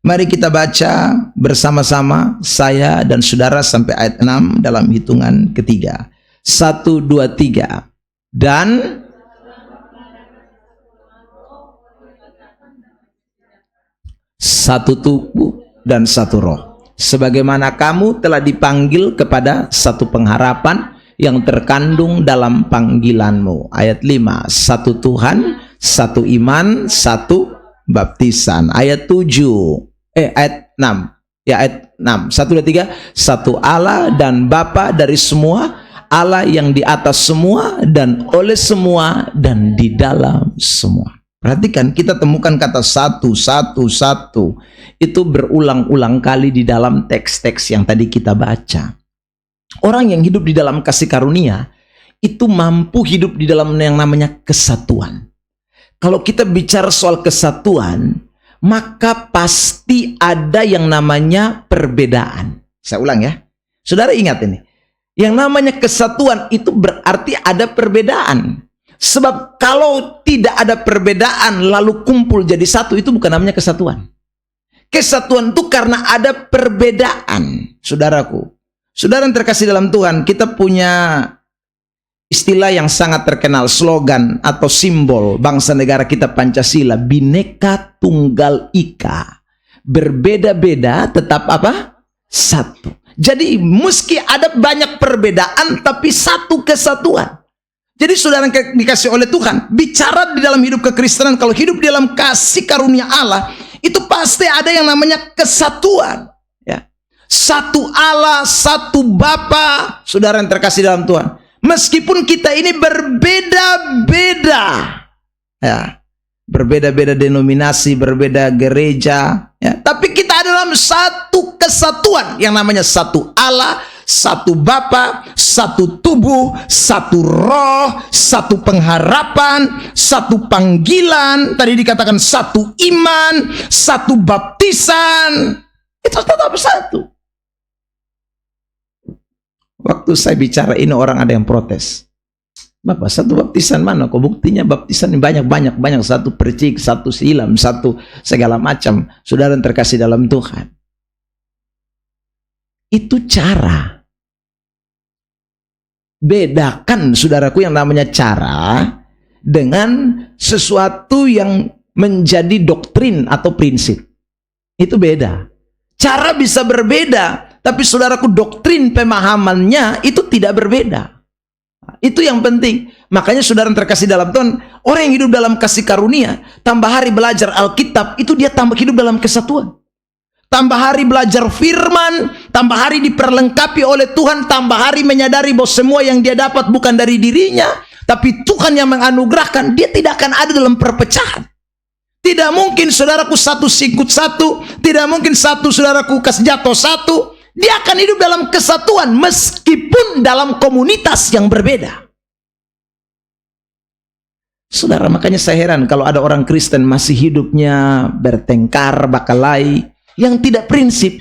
Mari kita baca bersama-sama, saya dan saudara sampai ayat 6 dalam hitungan ketiga. 1, 2, 3. Dan satu tubuh dan satu roh. Sebagaimana kamu telah dipanggil kepada satu pengharapan yang terkandung dalam panggilanmu. Ayat 5, satu Tuhan, satu iman, satu baptisan. Ayat 7, ayat 6. Ya, ayat 6. 1, 2, 3. Satu Allah dan Bapa dari semua, Allah yang di atas semua dan oleh semua dan di dalam semua. Perhatikan, kita temukan kata satu, satu, satu. Itu berulang-ulang kali di dalam teks-teks yang tadi kita baca. Orang yang hidup di dalam kasih karunia, itu mampu hidup di dalam yang namanya kesatuan. Kalau kita bicara soal kesatuan, maka pasti ada yang namanya perbedaan. Saya ulang ya. Saudara ingat ini. Yang namanya kesatuan itu berarti ada perbedaan. Sebab kalau tidak ada perbedaan lalu kumpul jadi satu, itu bukan namanya kesatuan. Kesatuan itu karena ada perbedaan, saudaraku. Saudara yang terkasih dalam Tuhan, kita punya istilah yang sangat terkenal, slogan atau simbol bangsa negara kita Pancasila, Bhinneka Tunggal Ika. Berbeda-beda tetap apa? Satu. Jadi meski ada banyak perbedaan tapi satu kesatuan. Jadi saudara yang dikasih oleh Tuhan, bicara di dalam hidup kekristenan, kalau hidup di dalam kasih karunia Allah, itu pasti ada yang namanya kesatuan. Ya. Satu Allah, satu Bapa, saudara yang terkasih dalam Tuhan. Meskipun kita ini berbeda-beda, ya, berbeda-beda denominasi, berbeda gereja, ya, tapi kita dalam satu kesatuan yang namanya satu Allah, satu Bapa, satu tubuh, satu roh, satu pengharapan, satu panggilan, tadi dikatakan satu iman, satu baptisan, itu tetap satu. Waktu saya bicara ini orang ada yang protes. Bapak, satu baptisan mana? Kok buktinya baptisan banyak, satu percik, satu silam, satu segala macam. Saudara yang terkasih dalam Tuhan. Itu cara. Bedakan saudaraku yang namanya cara dengan sesuatu yang menjadi doktrin atau prinsip. Itu beda. Cara bisa berbeda, tapi saudaraku doktrin pemahamannya itu tidak berbeda. Itu yang penting. Makanya saudara yang terkasih dalam Tuhan, orang yang hidup dalam kasih karunia, tambah hari belajar Alkitab, itu dia tambah hidup dalam kesatuan. Tambah hari belajar firman, tambah hari diperlengkapi oleh Tuhan, tambah hari menyadari bahwa semua yang dia dapat bukan dari dirinya, tapi Tuhan yang menganugerahkan. Dia tidak akan ada dalam perpecahan. Tidak mungkin saudaraku satu sikut satu, tidak mungkin satu saudaraku kasih jatuh satu. Dia akan hidup dalam kesatuan meskipun dalam komunitas yang berbeda. Saudara, makanya saya heran kalau ada orang Kristen masih hidupnya bertengkar, bakalahi, yang tidak prinsip.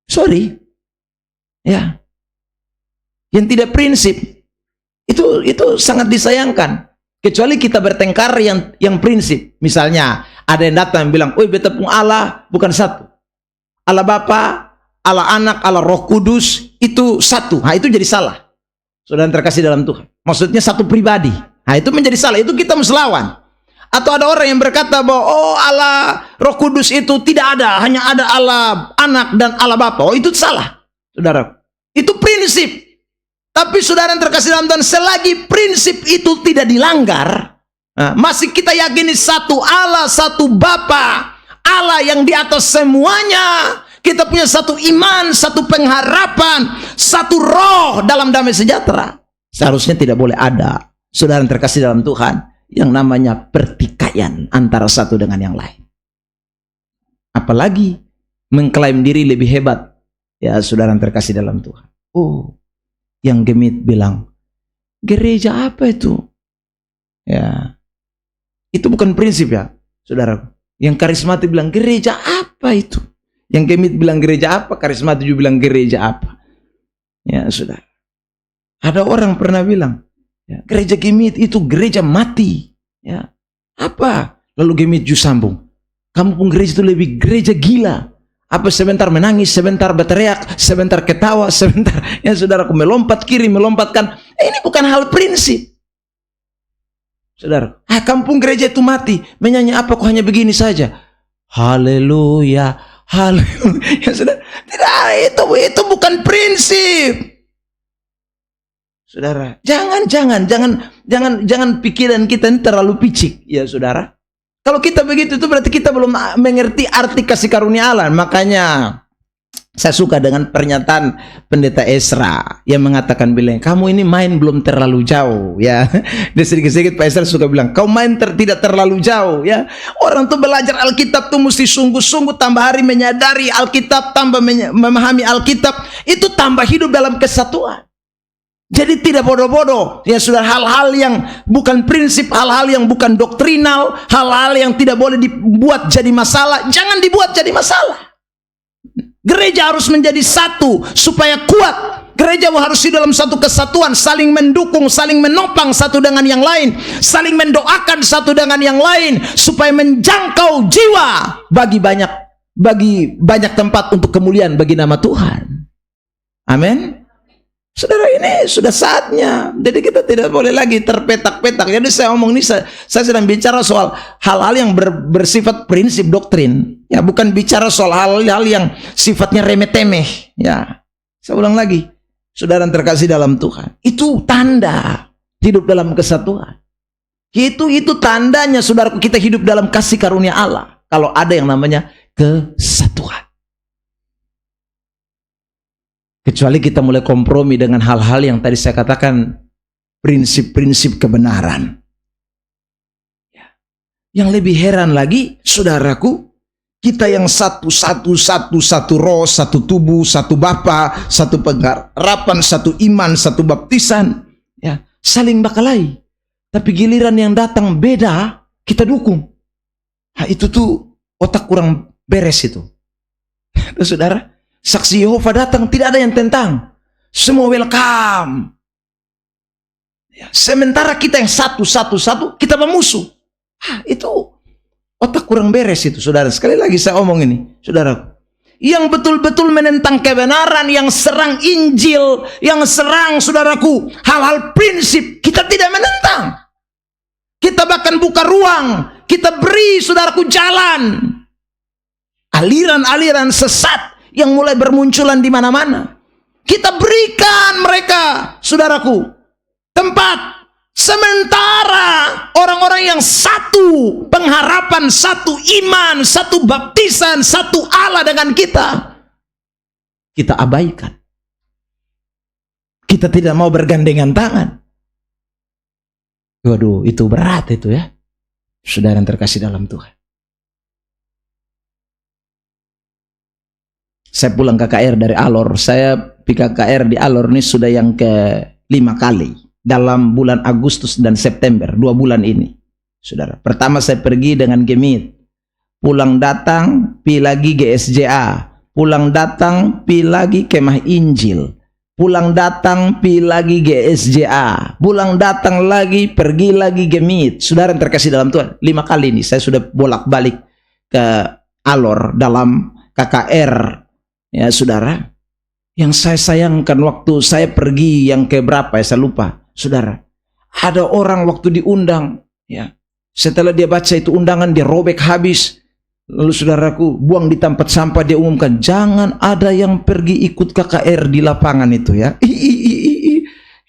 Sorry. Ya. Yang tidak prinsip. Itu sangat disayangkan. Kecuali kita bertengkar yang prinsip. Misalnya ada yang datang yang bilang, "Oi, beta pun Allah bukan satu. Allah Bapa, Allah Anak, Allah Roh Kudus itu satu. Nah, itu jadi salah. Saudara yang terkasih dalam Tuhan. Maksudnya satu pribadi. Nah, itu menjadi salah. Itu kita mesti lawan. Atau ada orang yang berkata bahwa oh Allah Roh Kudus itu tidak ada, hanya ada Allah Anak dan Allah Bapa. Oh, itu salah, saudara. Itu prinsip. Tapi saudara yang terkasih dalam Tuhan, selagi prinsip itu tidak dilanggar, masih kita yakini satu Allah, satu Bapa, Allah yang di atas semuanya. Kita punya satu iman, satu pengharapan, satu roh dalam damai sejahtera. Seharusnya tidak boleh ada, saudara yang terkasih dalam Tuhan, yang namanya pertikaian antara satu dengan yang lain. Apalagi mengklaim diri lebih hebat. Ya, saudara yang terkasih dalam Tuhan. Oh, yang gemit bilang, gereja apa itu? Ya, itu bukan prinsip ya, saudara. Yang karismatik bilang, gereja apa itu? Yang gemit bilang gereja apa? Karismatik juga bilang gereja apa? Ya, saudara. Ada orang pernah bilang, ya, gereja gemit itu gereja mati. Ya, apa? Lalu gemit juga sambung, kamu pun gereja itu lebih gereja gila. Apa sebentar menangis, sebentar berteriak, sebentar ketawa, sebentar ya saudaraku melompat kiri, melompatkan. Ini bukan hal prinsip. Saudara, kampung gereja itu mati. Menyanyi apa kok hanya begini saja? Haleluya, haleluya. Ya, saudara, tidak, itu bukan prinsip. Saudara, jangan pikiran kita ini terlalu picik, ya saudara. Kalau kita begitu itu berarti kita belum mengerti arti kasih karunia Allah. Makanya saya suka dengan pernyataan Pendeta Esra yang mengatakan bilang, kamu ini main belum terlalu jauh ya. Dia sedikit-sedikit Pak Esra suka bilang, kau main tidak terlalu jauh ya. Orang tuh belajar Alkitab tuh mesti sungguh-sungguh, tambah hari menyadari Alkitab, tambah memahami Alkitab, itu tambah hidup dalam kesatuan. Jadi tidak bodoh-bodoh, ya sudah, hal-hal yang bukan prinsip, hal-hal yang bukan doktrinal, hal-hal yang tidak boleh dibuat jadi masalah, jangan dibuat jadi masalah. Gereja harus menjadi satu supaya kuat. Gereja harus di dalam satu kesatuan, saling mendukung, saling menopang satu dengan yang lain, saling mendoakan satu dengan yang lain supaya menjangkau jiwa bagi banyak tempat untuk kemuliaan bagi nama Tuhan. Amin. Saudara, ini sudah saatnya. Jadi kita tidak boleh lagi terpetak-petak. Jadi saya omong ini, saya sedang bicara soal hal-hal yang bersifat prinsip doktrin. Ya, bukan bicara soal hal-hal yang sifatnya remeh-temeh. Ya, saya ulang lagi. Saudara yang terkasih dalam Tuhan, itu tanda hidup dalam kesatuan. Itu tandanya, saudara, kita hidup dalam kasih karunia Allah. Kalau ada yang namanya kesatuan. Kecuali kita mulai kompromi dengan hal-hal yang tadi saya katakan prinsip-prinsip kebenaran. Yang lebih heran lagi, saudaraku, kita yang satu roh, satu tubuh, satu Bapa, satu pengharapan, satu iman, satu baptisan, ya, saling bakalahi. Tapi giliran yang datang beda, kita dukung. Nah, itu tuh otak kurang beres itu. Saudara, saksi Yehova datang, tidak ada yang tentang, semua welcome. Ya, sementara kita yang satu, kita memusuh. Itu otak kurang beres itu, saudara. Sekali lagi saya omong ini, saudara, yang betul-betul menentang kebenaran, yang serang Injil, yang serang, saudaraku, hal-hal prinsip, kita tidak menentang. Kita bahkan buka ruang, kita beri, saudaraku, jalan. Aliran-aliran sesat yang mulai bermunculan di mana-mana, kita berikan mereka, saudaraku, tempat. Sementara orang-orang yang satu pengharapan, satu iman, satu baptisan, satu Allah dengan kita abaikan. Kita tidak mau bergandengan tangan. Waduh, itu berat itu ya, saudara yang terkasih dalam Tuhan. Saya pulang KKR dari Alor. Saya KKR di Alor ini sudah yang ke-5 kali dalam bulan Agustus dan September, 2 bulan ini, saudara. Pertama saya pergi dengan Gemit, pulang datang pi lagi GSJA, pulang datang pi lagi Kemah Injil, pulang datang pi lagi GSJA, pulang datang lagi, pergi lagi Gemit. Saudara yang terkasih dalam Tuhan, 5 kali ini saya sudah bolak-balik ke Alor dalam KKR. Ya, saudara, Yang saya sayangkan waktu saya pergi yang ke berapa ya, saya lupa, saudara. Ada orang waktu diundang, ya. Setelah dia baca itu undangan, dia robek habis. Lalu saudaraku buang di tempat sampah, dia umumkan, jangan ada yang pergi ikut KKR di lapangan itu ya.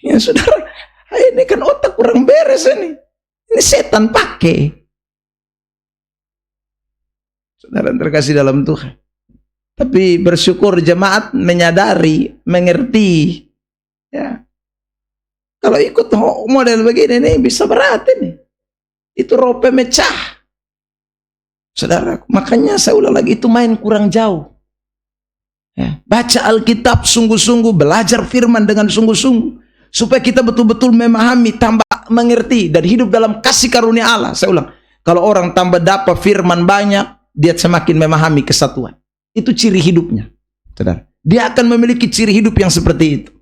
Ya saudara, ini kan otak kurang beres ini. Ini setan pakai. Saudara terkasih dalam Tuhan. Tapi bersyukur jemaat menyadari, mengerti. Ya. Kalau ikut model begini nih bisa berat ini. Itu rope mecah. Saudara, makanya saya ulang lagi, itu main kurang jauh. Ya. Baca Alkitab sungguh-sungguh, belajar firman dengan sungguh-sungguh. Supaya kita betul-betul memahami, tambah mengerti, dan hidup dalam kasih karunia Allah. Saya ulang, kalau orang tambah dapat firman banyak, dia semakin memahami kesatuan. Itu ciri hidupnya, saudara. Dia akan memiliki ciri hidup yang seperti itu.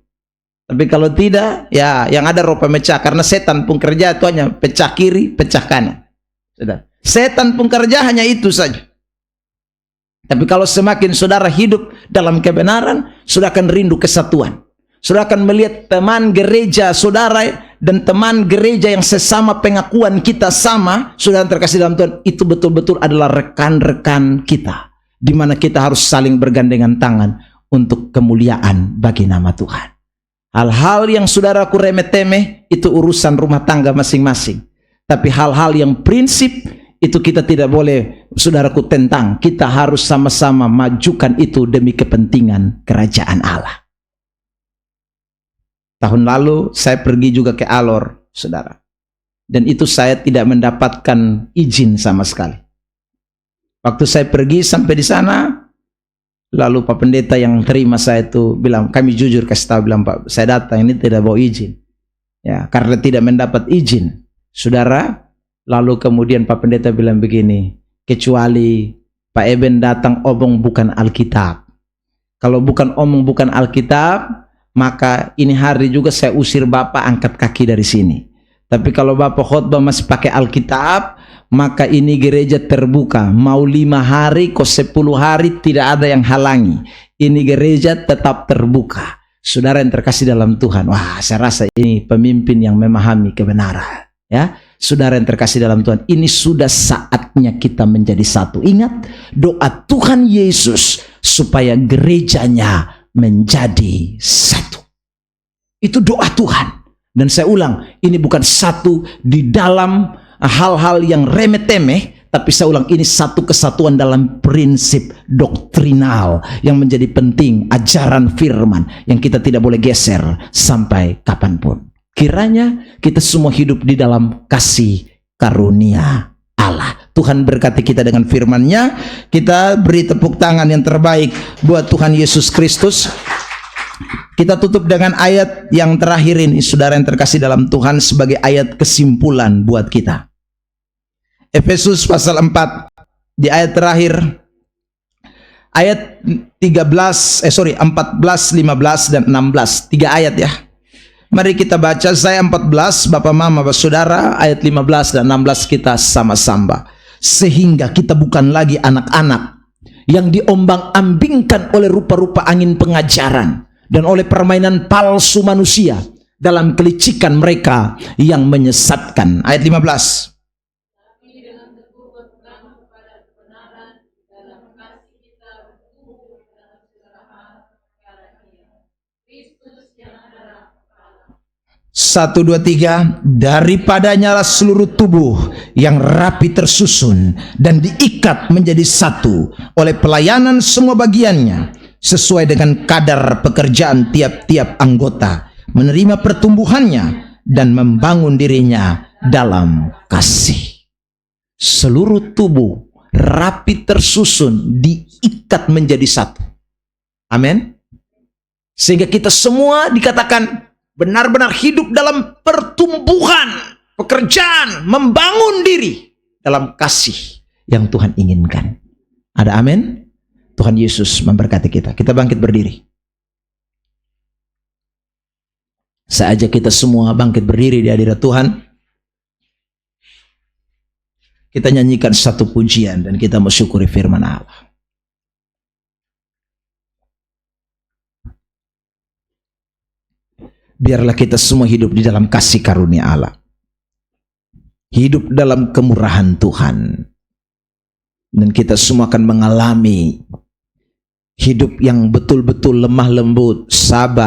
Tapi kalau tidak, ya yang ada ropa mecah. Karena setan pun kerja itu hanya pecah kiri, pecah kanan. Saudara. Setan pun kerja hanya itu saja. Tapi kalau semakin saudara hidup dalam kebenaran, saudara akan rindu kesatuan. Saudara akan melihat teman gereja saudara dan teman gereja yang sesama pengakuan kita sama, saudara terkasih dalam Tuhan, itu betul-betul adalah rekan-rekan kita, di mana kita harus saling bergandengan tangan untuk kemuliaan bagi nama Tuhan. Hal-hal yang saudaraku remeh-temeh itu urusan rumah tangga masing-masing. Tapi hal-hal yang prinsip itu kita tidak boleh, saudaraku, tentang. Kita harus sama-sama majukan itu demi kepentingan kerajaan Allah. Tahun lalu saya pergi juga ke Alor, saudara. Dan itu saya tidak mendapatkan izin sama sekali. Waktu saya pergi sampai di sana, lalu Pak Pendeta yang terima saya itu bilang, kami jujur kasih tahu, bilang, Pak, saya datang ini tidak bawa izin. Ya, karena tidak mendapat izin. Saudara, lalu kemudian Pak Pendeta bilang begini, kecuali Pak Eben datang omong bukan Alkitab. Kalau bukan omong bukan Alkitab, maka ini hari juga saya usir Bapak angkat kaki dari sini. Tapi kalau Bapak khotbah masih pakai Alkitab, maka ini gereja terbuka. Mau 5 hari, kok 10 hari, tidak ada yang halangi. Ini gereja tetap terbuka. Saudara yang terkasih dalam Tuhan, wah, saya rasa ini pemimpin yang memahami kebenaran. Ya, saudara yang terkasih dalam Tuhan, ini sudah saatnya kita menjadi satu. Ingat doa Tuhan Yesus supaya gerejanya menjadi satu. Itu doa Tuhan. Dan saya ulang, ini bukan satu di dalam hal-hal yang remeh-temeh, tapi saya ulang, ini satu kesatuan dalam prinsip doktrinal yang menjadi penting, ajaran firman yang kita tidak boleh geser sampai kapanpun. Kiranya kita semua hidup di dalam kasih karunia Allah. Tuhan berkati kita dengan firman-Nya. Kita beri tepuk tangan yang terbaik buat Tuhan Yesus Kristus. Kita tutup dengan ayat yang terakhir ini, saudara yang terkasih dalam Tuhan, sebagai ayat kesimpulan buat kita. Efesus pasal 4, di ayat terakhir, ayat 14, 15 dan 16, 3 ayat ya. Mari kita baca, saya 14, Bapak Mama, Bapak Saudara, ayat 15 dan 16 kita sama-sama. Sehingga kita bukan lagi anak-anak yang diombang-ambingkan oleh rupa-rupa angin pengajaran dan oleh permainan palsu manusia dalam kelicikan mereka yang menyesatkan. Ayat 15. Satu, dua, tiga. Daripadanya seluruh tubuh yang rapi tersusun dan diikat menjadi satu oleh pelayanan semua bagiannya sesuai dengan kadar pekerjaan tiap-tiap anggota, menerima pertumbuhannya dan membangun dirinya dalam kasih. Seluruh tubuh rapi tersusun, diikat menjadi satu. Amin. Sehingga kita semua dikatakan benar-benar hidup dalam pertumbuhan, pekerjaan, membangun diri dalam kasih yang Tuhan inginkan. Ada amin? Tuhan Yesus memberkati kita. Kita bangkit berdiri. Saya ajak kita semua bangkit berdiri di hadirat Tuhan. Kita nyanyikan satu pujian dan kita mensyukuri firman Allah. biarlah kita semua hidup di dalam kasih karunia Allah, hidup dalam kemurahan Tuhan, dan kita semua akan mengalami hidup yang betul-betul lemah lembut, sabar,